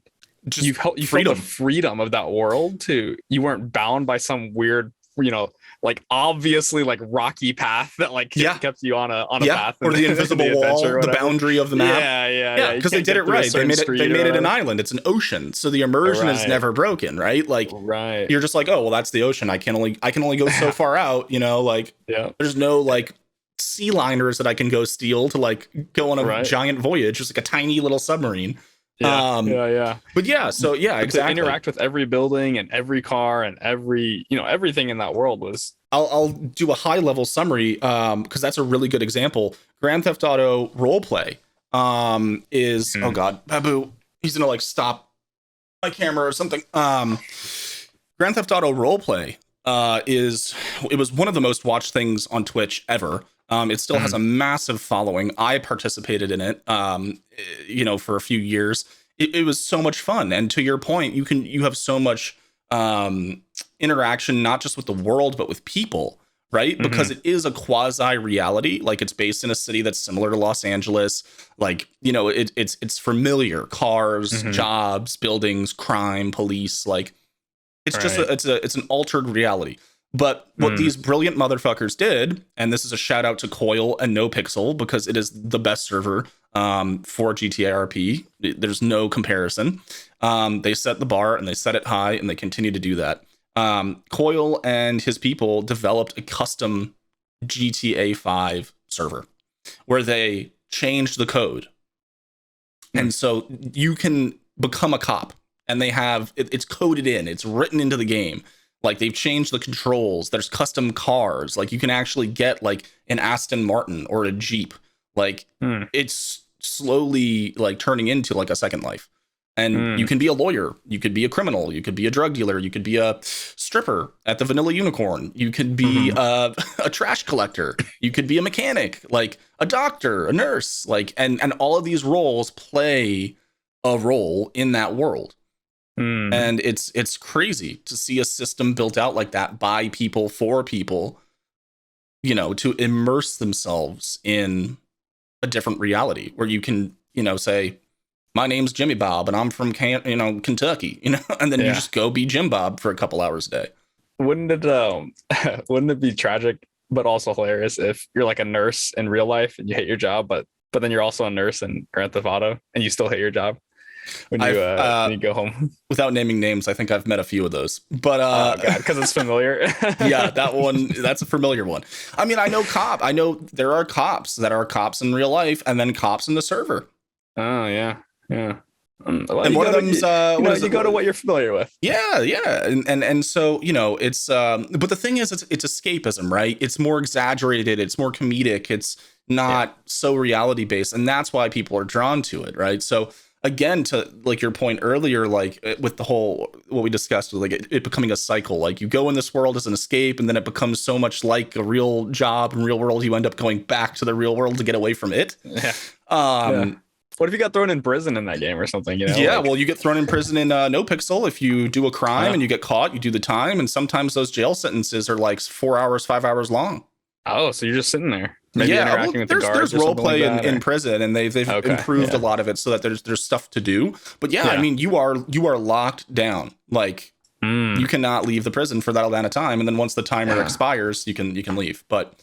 just you felt the freedom of that world too. You weren't bound by some weird, like obviously like rocky path that like kept you on a path, or the invisible wall, the boundary of the map. Yeah. Because they did it right. They made it an island. It's an ocean, so the immersion is never broken, right? Like, you're just like, oh well, that's the ocean. I can only go so far out. There's no like sea liners that I can go steal to like go on a giant voyage. Just like a tiny little submarine. But exactly. To interact with every building and every car and every everything in that world was. I'll do a high level summary because that's a really good example. Grand Theft Auto roleplay is oh god, Babu, he's gonna like stop my camera or something. Grand Theft Auto roleplay it was one of the most watched things on Twitch ever. It still has a massive following. I participated in it, for a few years. It was so much fun. And to your point, you have so much interaction, not just with the world, but with people, right? Because it is a quasi reality. Like, it's based in a city that's similar to Los Angeles. Like, it's familiar: cars, jobs, buildings, crime, police. Like, it's just it's an altered reality. But what these brilliant motherfuckers did, and this is a shout out to Coil and NoPixel, because it is the best server for GTA RP. There's no comparison. They set the bar and they set it high, and they continue to do that. Coil and his people developed a custom GTA 5 server where they changed the code. And so you can become a cop, and they have it's coded in, it's written into the game. Like, they've changed the controls. There's custom cars. Like, you can actually get like an Aston Martin or a Jeep. Like, it's slowly like turning into like a Second Life. And you can be a lawyer. You could be a criminal. You could be a drug dealer. You could be a stripper at the Vanilla Unicorn. You could be a trash collector. You could be a mechanic, like a doctor, a nurse. Like, and all of these roles play a role in that world. And it's crazy to see a system built out like that by people for people, to immerse themselves in a different reality where you can, say, my name's Jimmy Bob and I'm from Kentucky, and then you just go be Jim Bob for a couple hours a day. Wouldn't it be tragic but also hilarious if you're like a nurse in real life and you hate your job, but then you're also a nurse in Grand Theft Auto and you still hate your job? When you go home? Without naming names, I think I've met a few of those. But because it's familiar. Yeah, that's a familiar one. I mean, I know there are cops that are cops in real life and then cops in the server. Oh yeah. Well, and one of them's you go to what you're familiar with. Yeah. And so, it's but the thing is, it's escapism, right? It's more exaggerated, it's more comedic, it's not so reality based, and that's why people are drawn to it, right? So again, to like your point earlier, like with the whole what we discussed, like it becoming a cycle. Like, you go in this world as an escape, and then it becomes so much like a real job in real world, you end up going back to the real world to get away from it. What if you got thrown in prison in that game or something? Well, you get thrown in prison in NoPixel if you do a crime and you get caught. You do the time, and sometimes those jail sentences are like 4 hours, 5 hours long. Oh, so you're just sitting there. Maybe interacting with the guards. There's role play in prison, and they've improved a lot of it so that there's stuff to do. But I mean, you are locked down. Like, you cannot leave the prison for that amount of time, and then once the timer expires, you can leave. But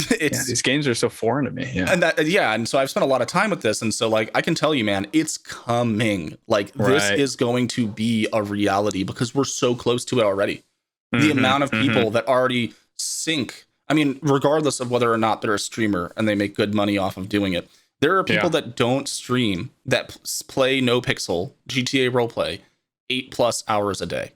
these games are so foreign to me. And so I've spent a lot of time with this, and so like I can tell you, man, it's coming. Like, this is going to be a reality because we're so close to it already. The amount of people that already sync. I mean, regardless of whether or not they're a streamer and they make good money off of doing it, there are people that don't stream that play NoPixel GTA roleplay 8+ hours a day.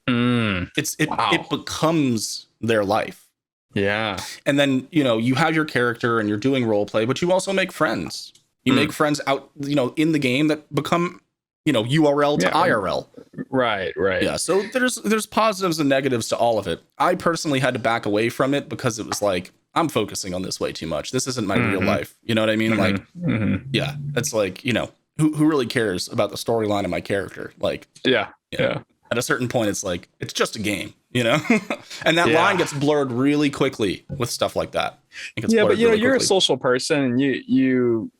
It becomes their life. Yeah. And then, you have your character and you're doing role play, but you also make friends. You make friends out, in the game that become, URL to IRL. Right. Yeah. So there's positives and negatives to all of it. I personally had to back away from it because it was like, I'm focusing on this way too much. This isn't my real life. You know what I mean? Like, yeah, it's like, who really cares about the storyline of my character? Like, yeah. At a certain point, it's like, it's just a game, and that line gets blurred really quickly with stuff like that. But really you're a social person, and you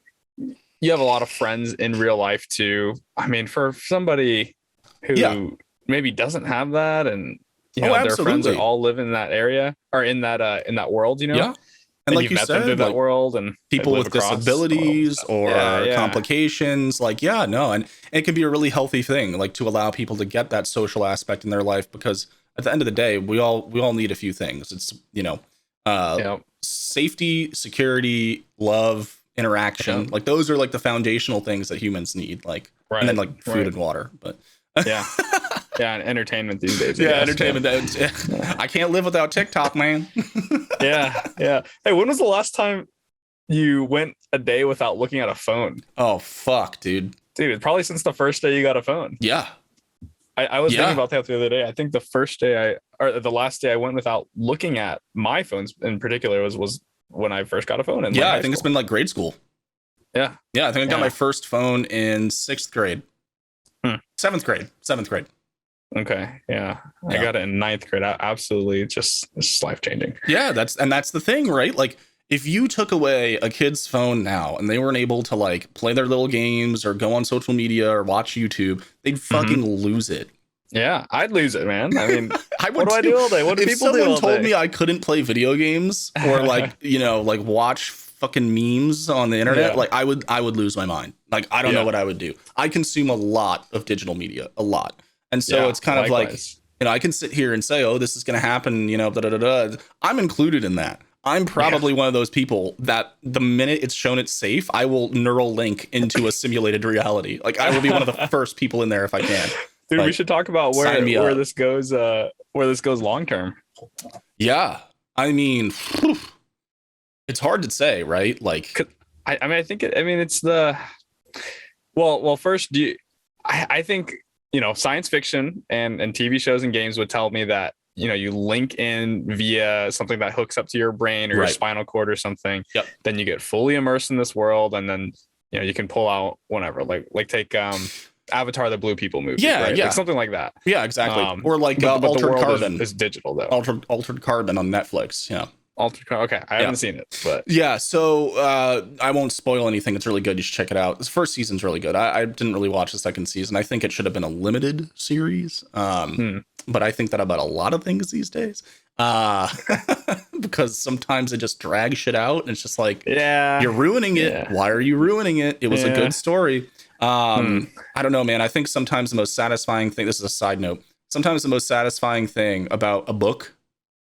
have a lot of friends in real life too. I mean, for somebody who maybe doesn't have that, and their friends are all live in that area or in that world, Yeah. And like you said, through that world, and people with disabilities or complications, and it can be a really healthy thing, like to allow people to get that social aspect in their life, because at the end of the day, we all need a few things. It's safety, security, love, interaction. Like those are like the foundational things that humans need. Like, and then like food and water, but and entertainment these days. Entertainment. I can't live without TikTok, man. yeah. Hey, when was the last time you went a day without looking at a phone? Oh, fuck, dude. Dude, probably since the first day you got a phone. Yeah. I was thinking about that the other day. I think the last day I went without looking at my phones in particular was when I first got a phone. In I think it's been like grade school. Yeah. Yeah, I think I got my first phone in 6th grade. 7th grade. Okay. Yeah. I got it in 9th grade. Absolutely. It's life changing. Yeah. That's the thing, right? Like if you took away a kid's phone now and they weren't able to like play their little games or go on social media or watch YouTube, they'd fucking lose it. Yeah. I'd lose it, man. I mean, what do I do all day? What do people do all day? If someone told me I couldn't play video games or like, like watch fucking memes on the internet, like I would lose my mind. Like, I don't know what I would do. I consume a lot of digital media, a lot. And so it's kind of like, I can sit here and say, oh, this is going to happen, I'm included in that. I'm probably one of those people that the minute it's shown it's safe, I will neural link into a simulated reality. Like I will be one of the first people in there if I can. Dude, we should talk about where this goes long term. Yeah. I mean, it's hard to say, right? Like, I think it's the, well, first, I think, science fiction and TV shows and games would tell me that, you link in via something that hooks up to your brain or your spinal cord or something. Yep. Then you get fully immersed in this world, and then, you can pull out whatever, like take Avatar, the Blue People movie. Right? Like something like that. Yeah, exactly. Or like Altered Carbon. Is digital though. Altered Carbon on Netflix. Yeah. Okay, I haven't seen it, but so I won't spoil anything. It's really good. You should check it out. This first season's really good. I didn't really watch the second season. I think it should have been a limited series, but I think that about a lot of things these days, because sometimes it just drags shit out, and it's just like, you're ruining it. Why are you ruining it? It was a good story. I don't know, man. I think sometimes the most satisfying thing. This is a side note. Sometimes the most satisfying thing about a book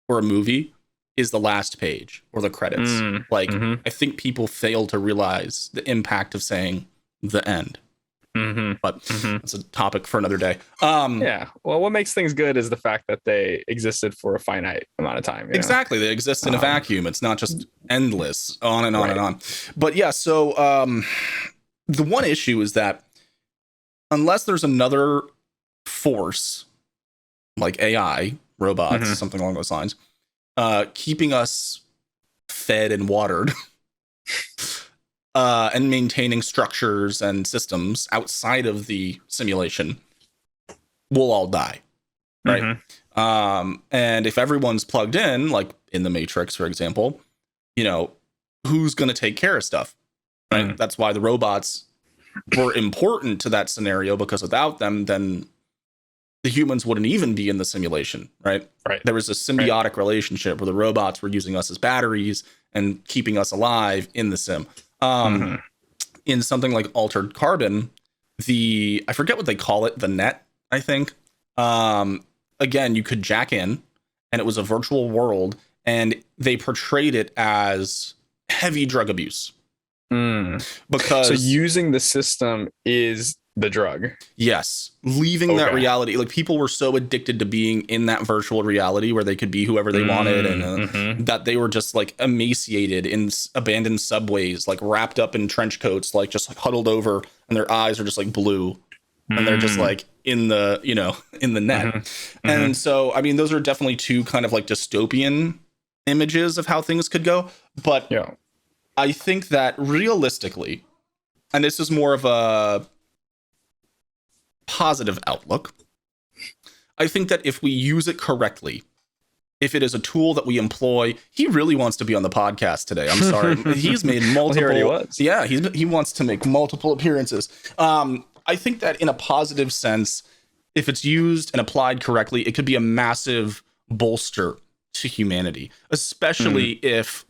or a movie is the last page or the credits. I think people fail to realize the impact of saying the end. But it's a topic for another day. Well, what makes things good is the fact that they existed for a finite amount of time. Exactly. They exist in a vacuum. It's not just endless, on and on and on. But yeah, so the one issue is that unless there's another force like AI, robots, something along those lines, keeping us fed and watered, and maintaining structures and systems outside of the simulation, we'll all die, right? And if everyone's plugged in, like in the Matrix, for example, who's going to take care of stuff, right? That's why the robots were important to that scenario, because without them, then the humans wouldn't even be in the simulation, right? There was a symbiotic relationship where the robots were using us as batteries and keeping us alive in the sim. In something like Altered Carbon, I forget what they call it, the net, I think. Again, you could jack in, and it was a virtual world, and they portrayed it as heavy drug abuse. Because so using the system is the drug. Yes. Leaving that reality. Like, people were so addicted to being in that virtual reality where they could be whoever they wanted, and that they were just like emaciated in abandoned subways, like wrapped up in trench coats, like just huddled over, and their eyes are just like blue, and they're just like in the, you know, in the net. And so, I mean, those are definitely two kind of like dystopian images of how things could go. But I think that realistically, and this is more of a positive outlook, I think that if we use it correctly, if it is a tool that we employ, he really wants to be on the podcast today. I'm sorry. He's made multiple. Well, he already was. Yeah, he wants to make multiple appearances. I think that in a positive sense, if it's used and applied correctly, it could be a massive bolster to humanity, especially if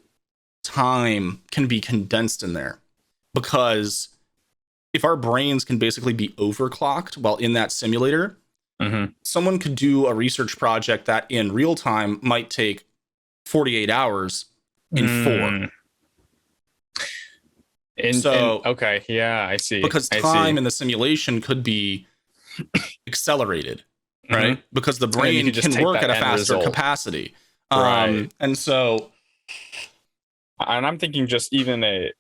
time can be condensed in there. Because if our brains can basically be overclocked while in that simulator, someone could do a research project that in real time might take 48 hours in 4. Okay, yeah, I see. Because time in the simulation could be accelerated, right? Because the brain can work at a faster capacity. And so... And I'm thinking just even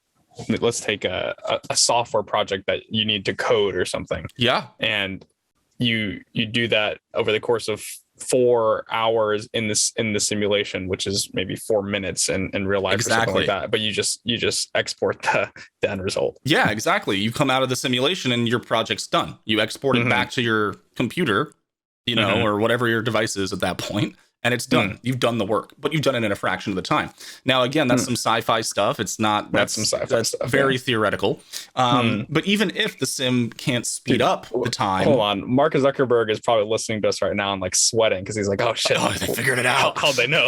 let's take a software project that you need to code or something. Yeah. And you do that over the course of 4 hours in the simulation, which is maybe 4 minutes in real life or something like that. But you just export the end result. Yeah, exactly. You come out of the simulation and your project's done. You export it back to your computer, you know, or whatever your device is at that point. And it's done. You've done the work, but you've done it in a fraction of the time. Now, again, that's some sci-fi stuff. It's not. That's some sci-fi stuff. Very theoretical. But even if the sim can't speed up the time, hold on. Mark Zuckerberg is probably listening to us right now and like sweating because he's like, "Oh shit! Oh, they figured it out. How'd they know?"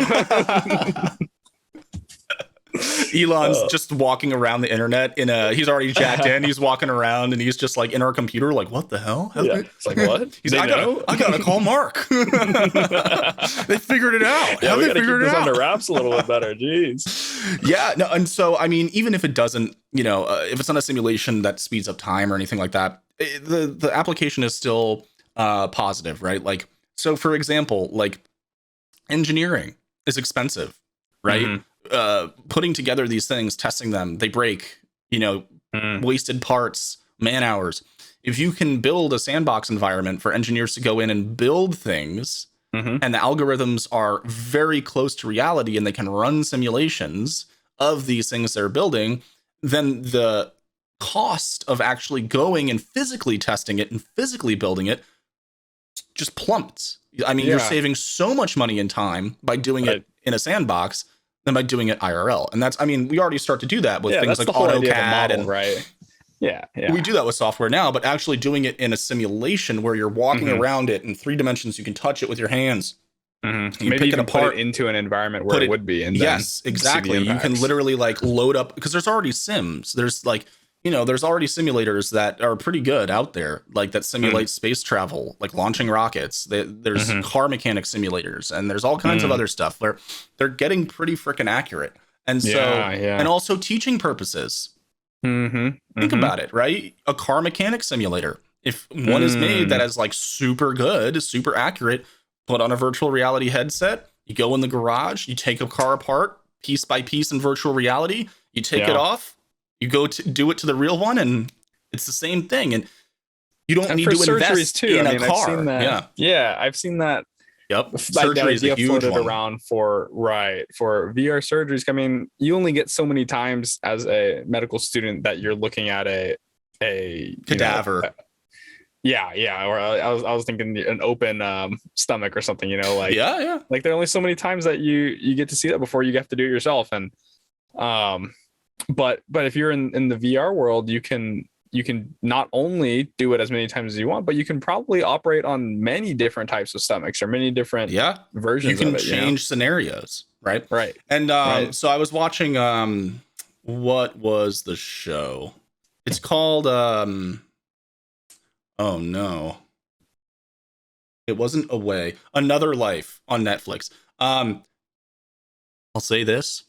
Elon's just walking around the internet he's already jacked in. He's walking around and he's just like in our computer, like, what the hell? It's like, what? He's like, I gotta call Mark. They figured it out. Yeah, we gotta keep this under wraps a little bit better. Jeez. Yeah, no, and so I mean, even if it doesn't, you know, if it's not a simulation that speeds up time or anything like that, the application is still positive, right? Like, so for example, like engineering is expensive, right? Putting together these things, testing them, they break, you know, wasted parts, man hours. If you can build a sandbox environment for engineers to go in and build things, and the algorithms are very close to reality and they can run simulations of these things they're building, then the cost of actually going and physically testing it and physically building it just plummets. I mean, you're saving so much money and time by doing it in a sandbox than by doing it IRL. And that's, I mean, we already start to do that with things like AutoCAD and right. Yeah. We do that with software now, but actually doing it in a simulation where you're walking around it in 3 dimensions, you can touch it with your hands. Maybe you can put it into an environment where it would be. And yes, exactly. You can literally like load up, because there's already sims. There's like, you know, there's already simulators that are pretty good out there, like that simulate space travel, like launching rockets. There's car mechanic simulators, and there's all kinds of other stuff where they're getting pretty freaking accurate. And so, and also teaching purposes. Think about it, right? A car mechanic simulator. If one is made that is like super good, super accurate, put on a virtual reality headset, you go in the garage, you take a car apart piece by piece in virtual reality, you take it off, you go to do it to the real one, and it's the same thing. And you don't need to invest in a car. I've seen that. Yeah, I've seen that. Yep. Surgery is a huge one. Around for VR surgeries. I mean, you only get so many times as a medical student that you're looking at a cadaver. Or I was thinking an open stomach or something. You know, like like there are only so many times that you get to see that before you have to do it yourself. And but if you're in the VR world, you can not only do it as many times as you want, but you can probably operate on many different types of stomachs or many different versions. You can of it, change scenarios, right? Right. And so I was watching what was the show? It's called oh no. It wasn't Away. Another Life on Netflix. I'll say this.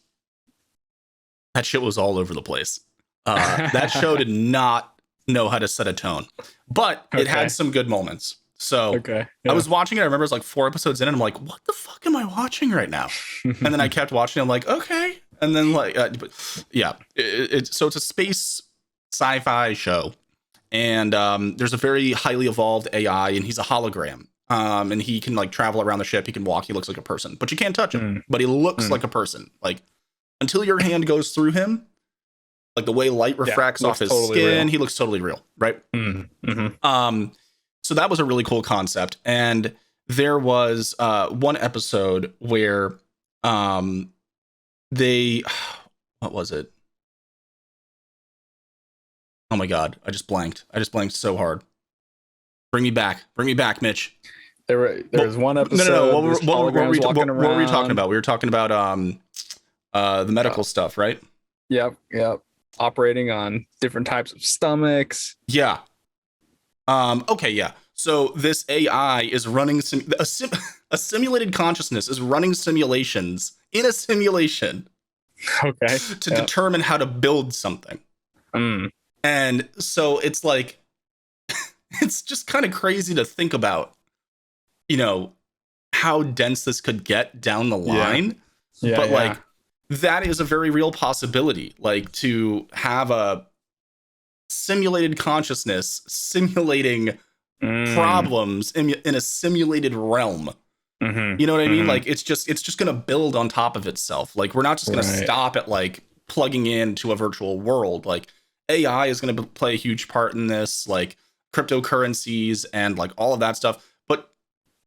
That shit was all over the place. That show did not know how to set a tone, but it had some good moments. So I was watching it. I remember it was like 4 episodes in, and I'm like, what the fuck am I watching right now? And then I kept watching. I'm like, okay. And then like, so it's a space sci-fi show, and there's a very highly evolved AI, and he's a hologram. And he can like travel around the ship. He can walk. He looks like a person, but you can't touch him. But he looks like a person. Like until your hand goes through him, like the way light refracts off his skin, he looks totally real, right? So that was a really cool concept. And there was one episode where they, what was it? Oh my God, I just blanked so hard. Bring me back, Mitch. There was one episode. No. What were we talking about? We were talking about the medical stuff, right? Yep. Operating on different types of stomachs. Yeah. Okay. Yeah. So this AI is running a simulated consciousness is running simulations in a simulation. Okay. To determine how to build something. And so it's like, it's just kind of crazy to think about, you know, how dense this could get down the line. But like, that is a very real possibility. Like to have a simulated consciousness simulating problems in a simulated realm. You know what I mean? Like it's just going to build on top of itself. Like we're not just going to stop at like plugging into a virtual world. Like AI is going to play a huge part in this, like cryptocurrencies and like all of that stuff. But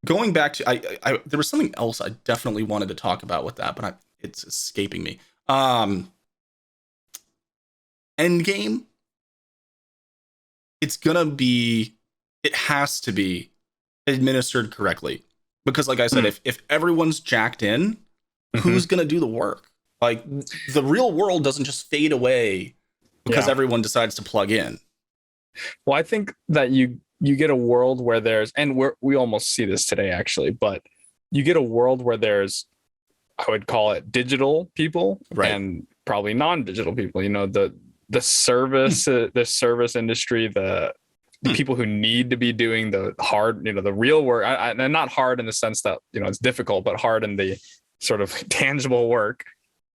going back to, I there was something else I definitely wanted to talk about with that, but it's escaping me. Endgame. It has to be administered correctly. Because like I said, if everyone's jacked in, who's going to do the work? Like the real world doesn't just fade away because everyone decides to plug in. Well, I think that you get a world where there's, and we almost see this today actually, but you get a world where there's, I would call it digital people and probably non-digital people. You know, the service industry, the people who need to be doing the hard, you know, the real work, and not hard in the sense that, you know, it's difficult, but hard in the sort of tangible work,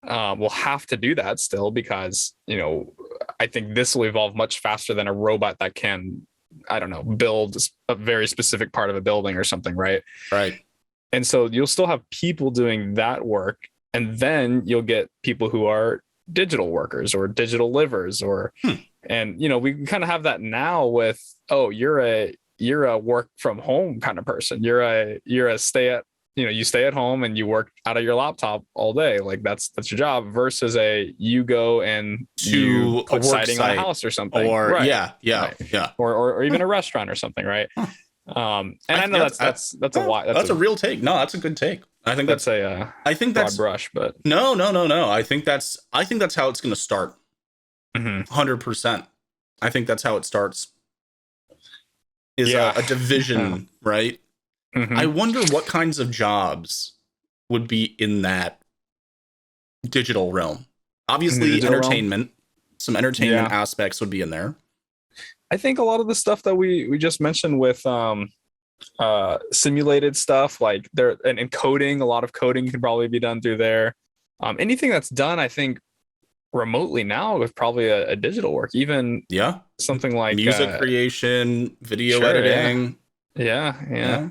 will have to do that still because, you know, I think this will evolve much faster than a robot that can, I don't know, build a very specific part of a building or something, right? Right. And so you'll still have people doing that work, and then you'll get people who are digital workers or digital livers or and you know, we kind of have that now with, oh, you're a work from home kind of person, you're a you stay at home and you work out of your laptop all day, like that's your job, versus you go and you put siding on a house or something, or or even a restaurant or something, right? And I know that's a real take. No, that's a good take. I think that's broad brush, but no. I think that's how it's going to start. 100%. I think that's how it starts. Is a division, right? I wonder what kinds of jobs would be in that digital realm. Obviously, entertainment. Some entertainment aspects would be in there. I think a lot of the stuff that we just mentioned with simulated stuff, like there and coding, a lot of coding can probably be done through there. Anything that's done, I think, remotely now with probably a digital work, even something like music creation, video editing. Yeah.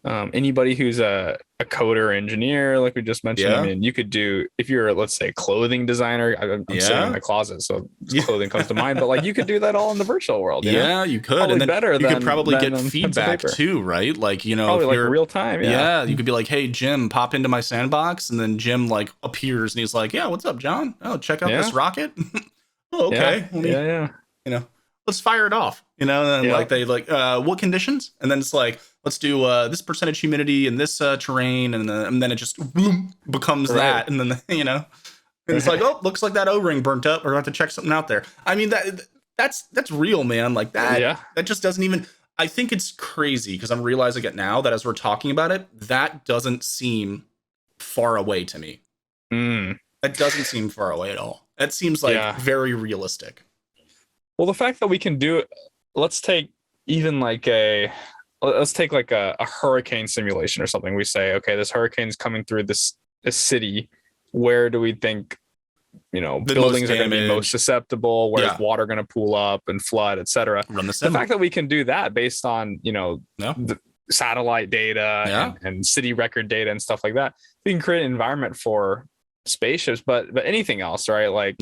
Anybody who's a coder engineer, like we just mentioned, I mean, you could do, if you're, let's say, a clothing designer, I'm sitting in my closet, so clothing comes to mind, but like you could do that all in the virtual world. You could. Probably, and then you could probably get feedback too, right? Like, you know, probably like real time. You could be like, hey, Jim, pop into my sandbox. And then Jim like appears and he's like, yeah, what's up, John? Oh, check out this rocket. Oh, okay. You know, let's fire it off, you know, and like they like, what conditions? And then it's like, let's do this percentage humidity in this terrain. And then it just becomes that. And then, you know, and it's like, oh, looks like that O-ring burnt up. We're going to have to check something out there. I mean, that's real, man. Like that, that just doesn't even, I think it's crazy because I'm realizing it now that as we're talking about it, that doesn't seem far away to me. That doesn't seem far away at all. That seems like very realistic. Well, the fact that we can do it, let's take even like let's take like a hurricane simulation or something. We say, okay, this hurricane's coming through this city. Where do we think, the buildings are going to be most susceptible? Where's water going to pool up and flood, et cetera? Run the fact that we can do that based on, the satellite data and city record data and stuff like that, we can create an environment for spaceships, but anything else, right? Like,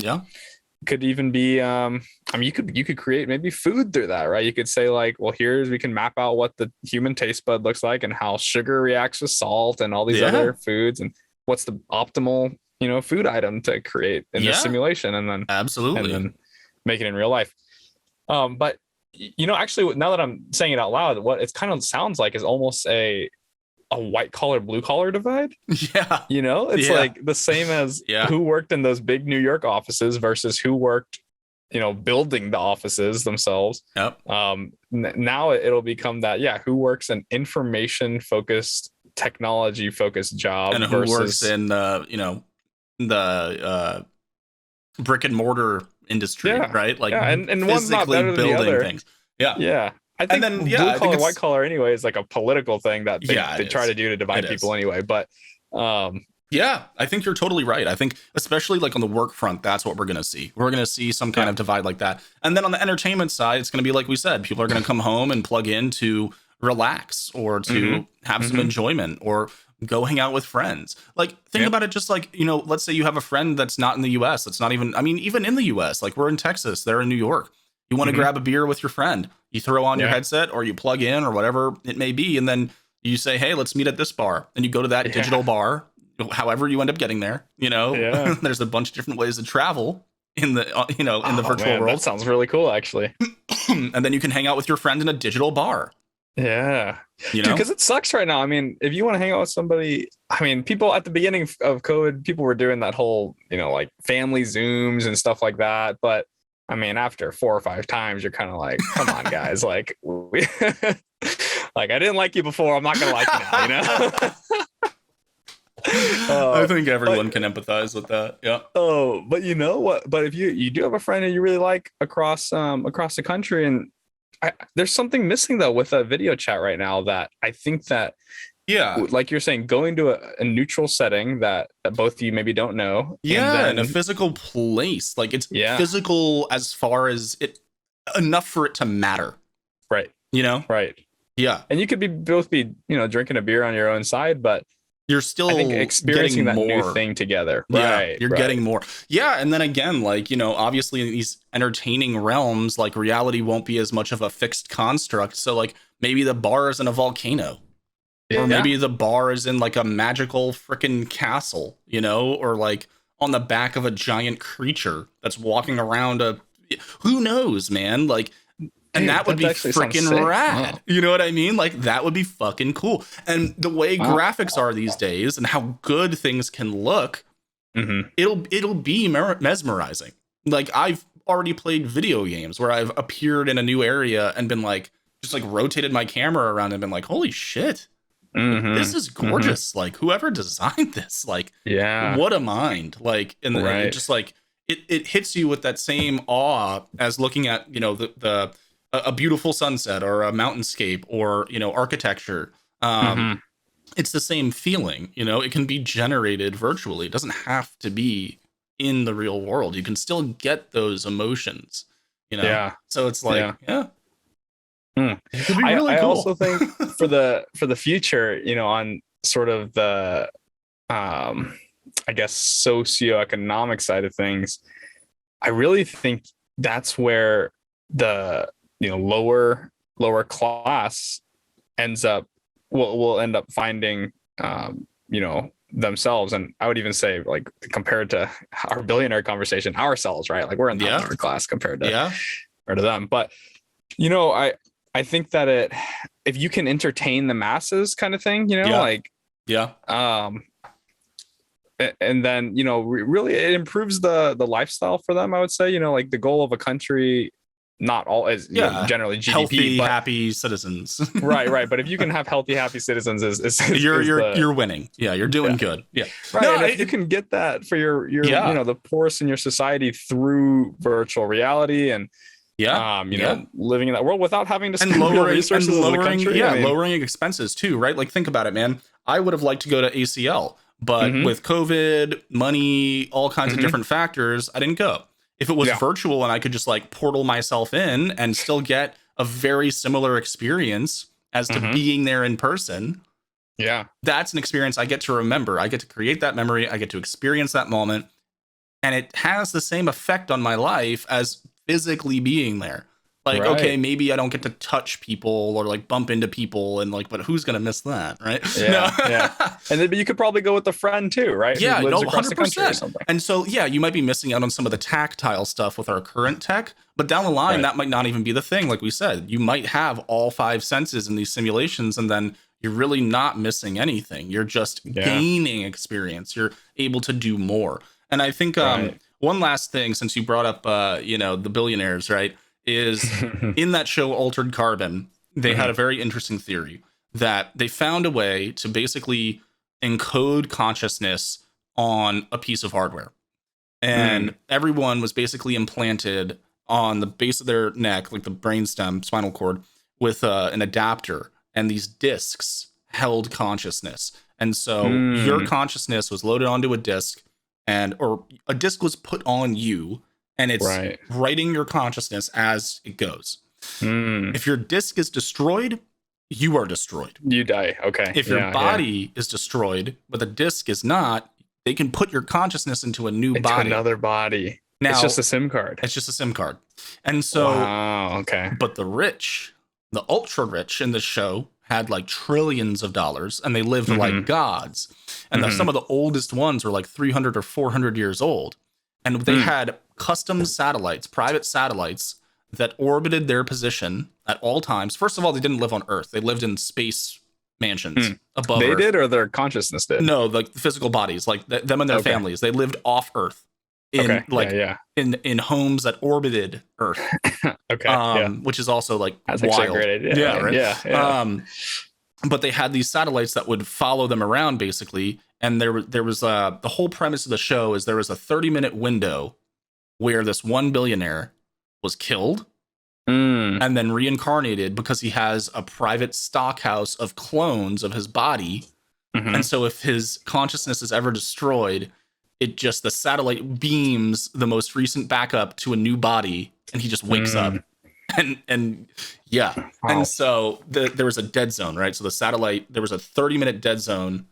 could even be you could create maybe food through that, right? You could say like, well, we can map out what the human taste bud looks like and how sugar reacts with salt and all these other foods, and what's the optimal food item to create in this simulation, and then make it in real life. But actually, now that I'm saying it out loud, what it kind of sounds like is almost a white collar, blue collar divide. Yeah. It's like the same as who worked in those big New York offices versus who worked, building the offices themselves. Yep. Now it'll become that, who works in information focused, technology focused job, and who works in the brick and mortar industry, right? Like, and one's not better than the other. Things. Yeah. I think blue collar, white collar anyway is like a political thing that they try to do to divide people anyway. But I think you're totally right. I think especially like on the work front, that's what we're going to see. We're going to see some kind of divide like that. And then on the entertainment side, it's going to be like we said, people are going to come home and plug in to relax or to have some enjoyment or go hang out with friends. Like, think about it just like, let's say you have a friend that's not in the US. That's not even, even in the US, like we're in Texas, they're in New York. You want to grab a beer with your friend. You throw on your headset or you plug in or whatever it may be. And then you say, hey, let's meet at this bar. And you go to that digital bar, however you end up getting there. There's a bunch of different ways to travel in the, in the virtual world. That sounds really cool, actually. And then you can hang out with your friend in a digital bar. Yeah. Because it sucks right now. If you want to hang out with somebody, people at the beginning of COVID, people were doing that whole, like family Zooms and stuff like that. But after 4 or 5 times, you're kind of like, come on, guys. Like, like, I didn't like you before. I'm not going to like you now, I think everyone can empathize with that. Yeah. Oh, but you know what? But if you do have a friend that you really like across the country, and there's something missing though with a video chat right now that I think that, like you're saying, going to a neutral setting that both of you maybe don't know. In a physical place. Like, it's physical as far as it enough for it to matter. Right. Right. Yeah. And you could both be, drinking a beer on your own side, but you're still experiencing that more. New thing together. Right. You're getting more. Yeah. And then again, like, obviously in these entertaining realms, like reality won't be as much of a fixed construct. So like maybe the bar is in a volcano. Or maybe the bar is in like a magical freaking castle, or like on the back of a giant creature that's walking around who knows, man? Like, and that would be freaking rad. Wow. You know what I mean? Like, that would be fucking cool. And the way graphics are these days and how good things can look, it'll be mesmerizing. Like, I've already played video games where I've appeared in a new area and been like, just like rotated my camera around and been like, holy shit. This is gorgeous. Like, whoever designed this, like, what a mind. Like, and just like it hits you with that same awe as looking at, a beautiful sunset or a mountainscape or, architecture. It's the same feeling, it can be generated virtually. It doesn't have to be in the real world. You can still get those emotions, So it's like, it could be really cool. I also think for the future, on sort of the I guess socioeconomic side of things, I really think that's where the lower class will end up finding themselves. And I would even say, like, compared to our billionaire conversation, ourselves, right? Like, we're in the lower class compared to them. But I think that if you can entertain the masses kind of thing, and then, really it improves the lifestyle for them, I would say, like the goal of a country, not all as generally GDP, healthy, happy citizens. right. But if you can have healthy, happy citizens, you're winning. Yeah. You're doing good. Yeah. Right. No, and if you can get that for your the poorest in your society through virtual reality and Yeah. Living in that world without having to spend And real resources in the country. lowering expenses too, right? Like, think about it, man. I would have liked to go to ACL, but with COVID, money, all kinds of different factors, I didn't go. If it was virtual and I could just like portal myself in and still get a very similar experience as to being there in person, that's an experience I get to remember. I get to create that memory. I get to experience that moment. And it has the same effect on my life as physically being there. Like, okay, maybe I don't get to touch people or like bump into people and like, but who's going to miss that, right? And then but you could probably go with a friend too, right? Yeah, Who lives no, across the country or 100%. something. And so, yeah, you might be missing out on some of the tactile stuff with our current tech, but down the line, that might not even be the thing. Like we said, you might have all 5 senses in these simulations, and then you're really not missing anything. You're just gaining experience. You're able to do more. And I think one last thing, since you brought up, the billionaires, right, is in that show Altered Carbon, they had a very interesting theory that they found a way to basically encode consciousness on a piece of hardware. And everyone was basically implanted on the base of their neck, like the brainstem, spinal cord, with an adapter. And these discs held consciousness. And so your consciousness was loaded onto a disc, or a disc was put on you, and it's writing your consciousness as it goes. If your disc is destroyed, you are destroyed. You die. Okay. If your body is destroyed, but the disc is not, they can put your consciousness into a new body. Another body. Now, it's just a SIM card. It's just a SIM card. And so, but the rich, the ultra rich in the show had like trillions of dollars, and they lived like gods. And some of the oldest ones were like 300 or 400 years old. And they had custom satellites, private satellites that orbited their position at all times. First of all, they didn't live on Earth. They lived in space mansions above Earth. They did, or their consciousness did? No, like the physical bodies, like them and their families. They lived off Earth in in homes that orbited Earth. Which is also like that's wild. Actually a great idea. Yeah, right. Yeah. But they had these satellites that would follow them around, basically. And there was the whole premise of the show is there was a 30-minute window where this one billionaire was killed and then reincarnated because he has a private stockhouse of clones of his body. And so if his consciousness is ever destroyed, the satellite beams the most recent backup to a new body, and he just wakes up. And so there was a dead zone, right? So the satellite, there was a 30-minute dead zone,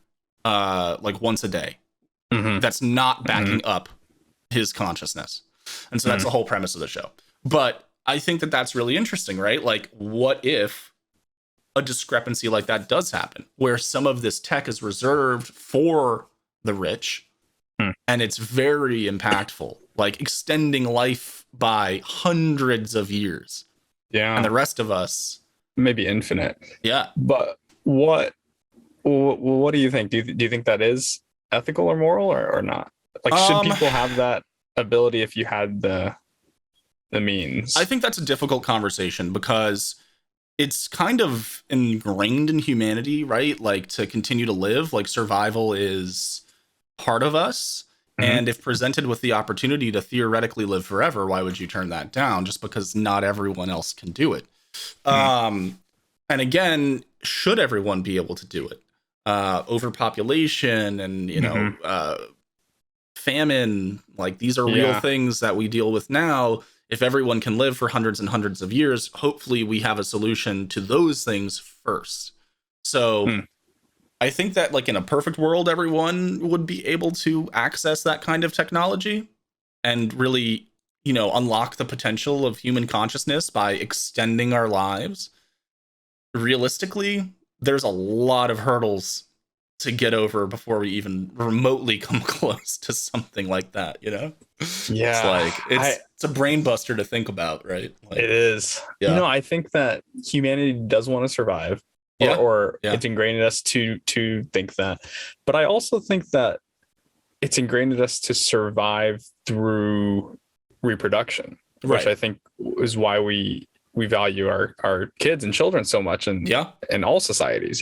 like once a day. That's not backing up his consciousness. And so that's the whole premise of the show. But I think that that's really interesting, right? Like, what if a discrepancy like that does happen, where some of this tech is reserved for the rich, and it's very impactful, like extending life by hundreds of years. Yeah. And the rest of us, maybe infinite. Yeah. But what do you think? Do you think that is ethical or moral or not? Like, should people have that ability if you had the means? I think that's a difficult conversation because it's kind of ingrained in humanity, right? Like, to continue to live, like survival is part of us. And if presented with the opportunity to theoretically live forever, why would you turn that down? Just because not everyone else can do it. And again, should everyone be able to do it? Overpopulation and, famine, like these are real things that we deal with now. If everyone can live for hundreds and hundreds of years, hopefully we have a solution to those things first. So I think that, like, in a perfect world, everyone would be able to access that kind of technology and really, unlock the potential of human consciousness by extending our lives. Realistically, there's a lot of hurdles to get over before we even remotely come close to something like that, Yeah. It's like, it's a brain buster to think about, right? Like, it is. Yeah. I think that humanity does want to survive. Or it's ingrained in us to think that. But I also think that it's ingrained in us to survive through reproduction, which I think is why we value our kids and children so much in all societies,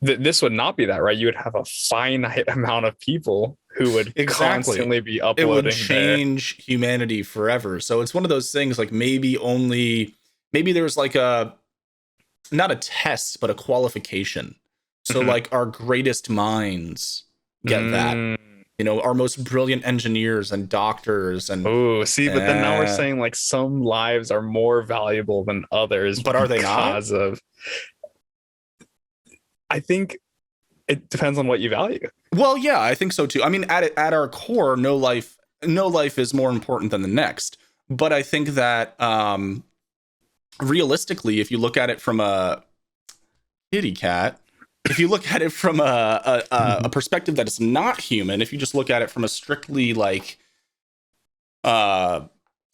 this would not be that, right? You would have a finite amount of people who would constantly be uploading. It would change humanity forever. So it's one of those things like maybe there's like not a test, but a qualification. So like our greatest minds get that. You know, our most brilliant engineers and doctors and but then now we're saying like some lives are more valuable than others. But are they not? I think it depends on what you value. Well, yeah, I think so too. I mean, at our core, no life is more important than the next. But I think that realistically, if you look at it from a kitty cat, if you look at it from a perspective that is not human, if you just look at it from a strictly like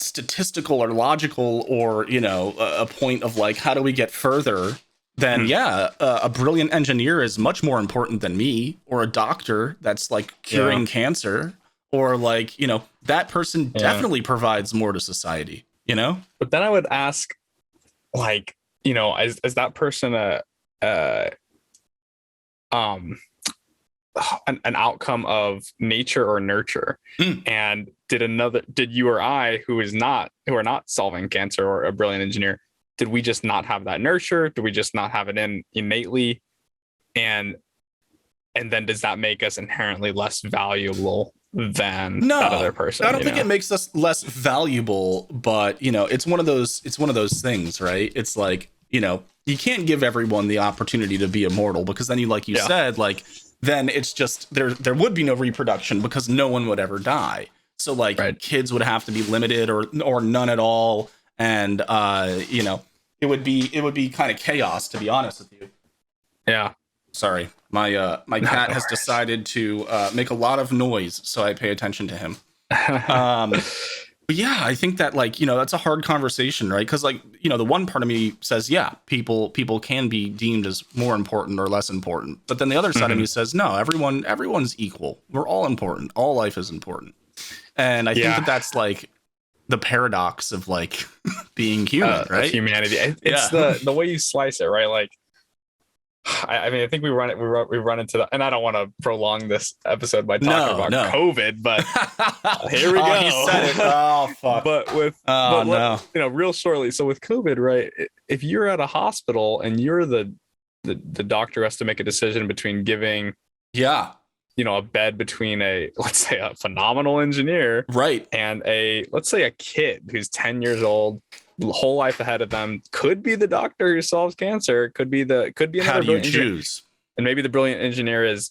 statistical or logical or, you know, a point of like, how do we get further? Then a brilliant engineer is much more important than me, or a doctor that's like curing cancer, or like, you know, that person definitely provides more to society, you know? But then I would ask, like, you know, is that person an outcome of nature or nurture? And did you or I, who are not solving cancer or a brilliant engineer, did we just not have that nurture? Do we just not have it innately? And then does that make us inherently less valuable than that other person? I don't think it makes us less valuable, but you know, it's one of those things, right? It's like, you know, you can't give everyone the opportunity to be immortal, because then you said, like, then it's just there would be no reproduction because no one would ever die. So like kids would have to be limited or none at all. And you know, it would be kind of chaos, to be honest with you. Yeah. Sorry. My cat has decided to make a lot of noise, so I pay attention to him. But yeah, I think that, like, you know, that's a hard conversation, right? Because, like, you know, the one part of me says, yeah, people can be deemed as more important or less important. But then the other side of me says, no, everyone's equal. We're all important. All life is important. And I think that that's like the paradox of like being human, right? Humanity. It's the way you slice it, right? Like, I mean, I think we run into that, and I don't want to prolong this episode by talking about COVID, but here we go. He said it. Oh, fuck. But with, you know, real shortly. So with COVID, right? If you're at a hospital and you're the doctor has to make a decision between giving, you know, a bed between let's say a phenomenal engineer, right, and let's say a kid who's 10 years old, whole life ahead of them, could be the doctor who solves cancer, could be another. How do you choose? And maybe the brilliant engineer is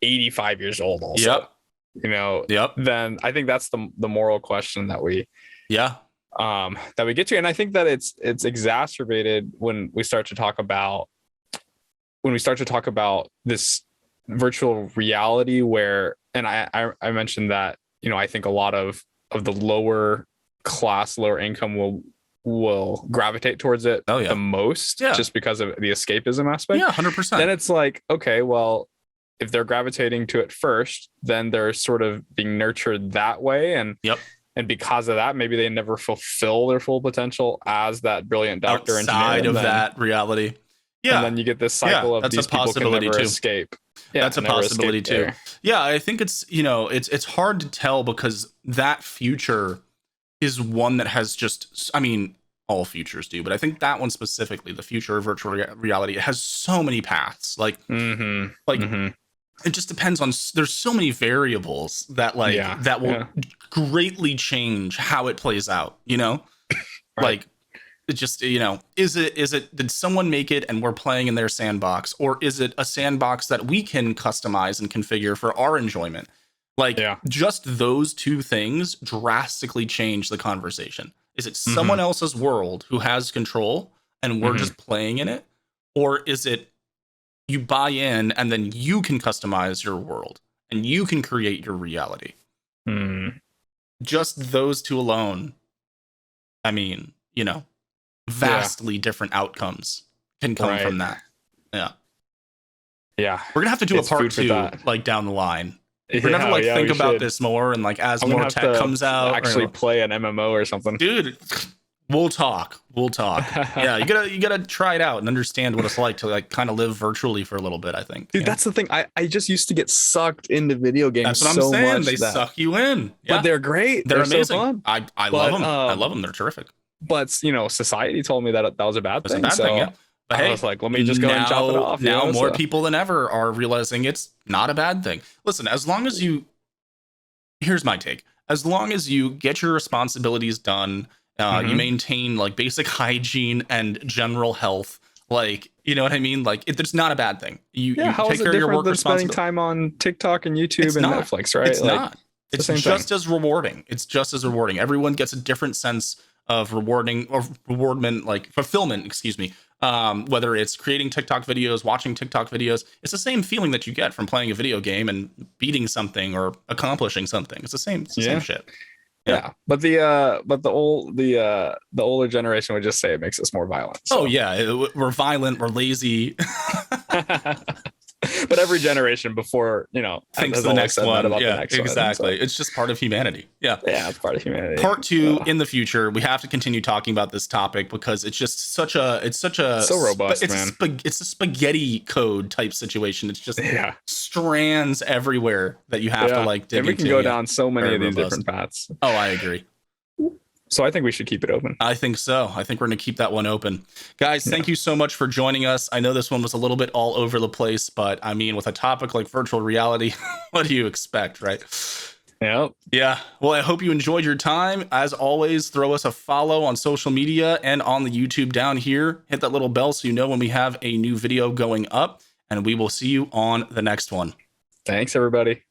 85 years old also. You know, then I think that's the moral question that we get to. And I think that it's exacerbated when we start to talk about this virtual reality where, and I mentioned that, you know, I think a lot of the lower class, lower income will gravitate towards it the most, just because of the escapism aspect. 100%. Then it's like, okay, well, if they're gravitating to it first, then they're sort of being nurtured that way, and because of that, maybe they never fulfill their full potential as that brilliant doctor outside of that reality. And then you get this cycle of these people can never escape. That's a possibility too. Yeah, I think it's, you know, it's hard to tell, because that future is one that has just, I mean, all futures do, but I think that one specifically, the future of virtual reality, it has so many paths. Like, it just depends on, there's so many variables that that will greatly change how it plays out, you know? Like, it just, you know, is it, did someone make it and we're playing in their sandbox, or is it a sandbox that we can customize and configure for our enjoyment? Like, just those two things drastically change the conversation. Is it someone else's world who has control and we're just playing in it? Or is it you buy in and then you can customize your world and you can create your reality? Just those two alone, I mean, you know, vastly different outcomes can come from that. Yeah. We're going to have to do a part 2, like, down the line. We're gonna have to, like, think about this more, and like as more tech comes out, actually play an MMO or something. Dude, We'll talk. Yeah, you gotta try it out and understand what it's like to like kind of live virtually for a little bit, I think. Dude, that's the thing. I just used to get sucked into video games. That's what I'm saying. Much they suck you in. Yeah. But they're great. They're amazing. So fun. I love them. I love them. They're terrific. But society told me that was a bad thing. It's a bad thing, yeah. But I was like, let me just go and chop it off. Now more people than ever are realizing it's not a bad thing. Listen, as long as here's my take. As long as you get your responsibilities done, you maintain like basic hygiene and general health, like, you know what I mean? Like, it's not a bad thing. You take care of your work than spending time on TikTok and YouTube and Netflix, right? It's not. It's just as rewarding. It's just as rewarding. Everyone gets a different sense of fulfillment, excuse me. Whether it's creating TikTok videos, watching TikTok videos, it's the same feeling that you get from playing a video game and beating something or accomplishing something. It's the same shit. Yeah. But the older generation would just say it makes us more violent. So. Oh yeah, we're violent, we're lazy. But every generation before, thinks the next one. Exactly. It's just part of humanity. Yeah, it's part of humanity. Part 2 in the future, we have to continue talking about this topic because it's just such a so robust, man. It's a spaghetti code type situation. It's just strands everywhere that you have to like dig into. And we can go down so many of these different paths. Oh, I agree. So I think we should keep it open. I think so. I think we're going to keep that one open. Guys, thank you so much for joining us. I know this one was a little bit all over the place, but I mean, with a topic like virtual reality, what do you expect, right? Yep. Yeah. Well, I hope you enjoyed your time. As always, throw us a follow on social media and on the YouTube down here. Hit that little bell so you know when we have a new video going up, and we will see you on the next one. Thanks, everybody.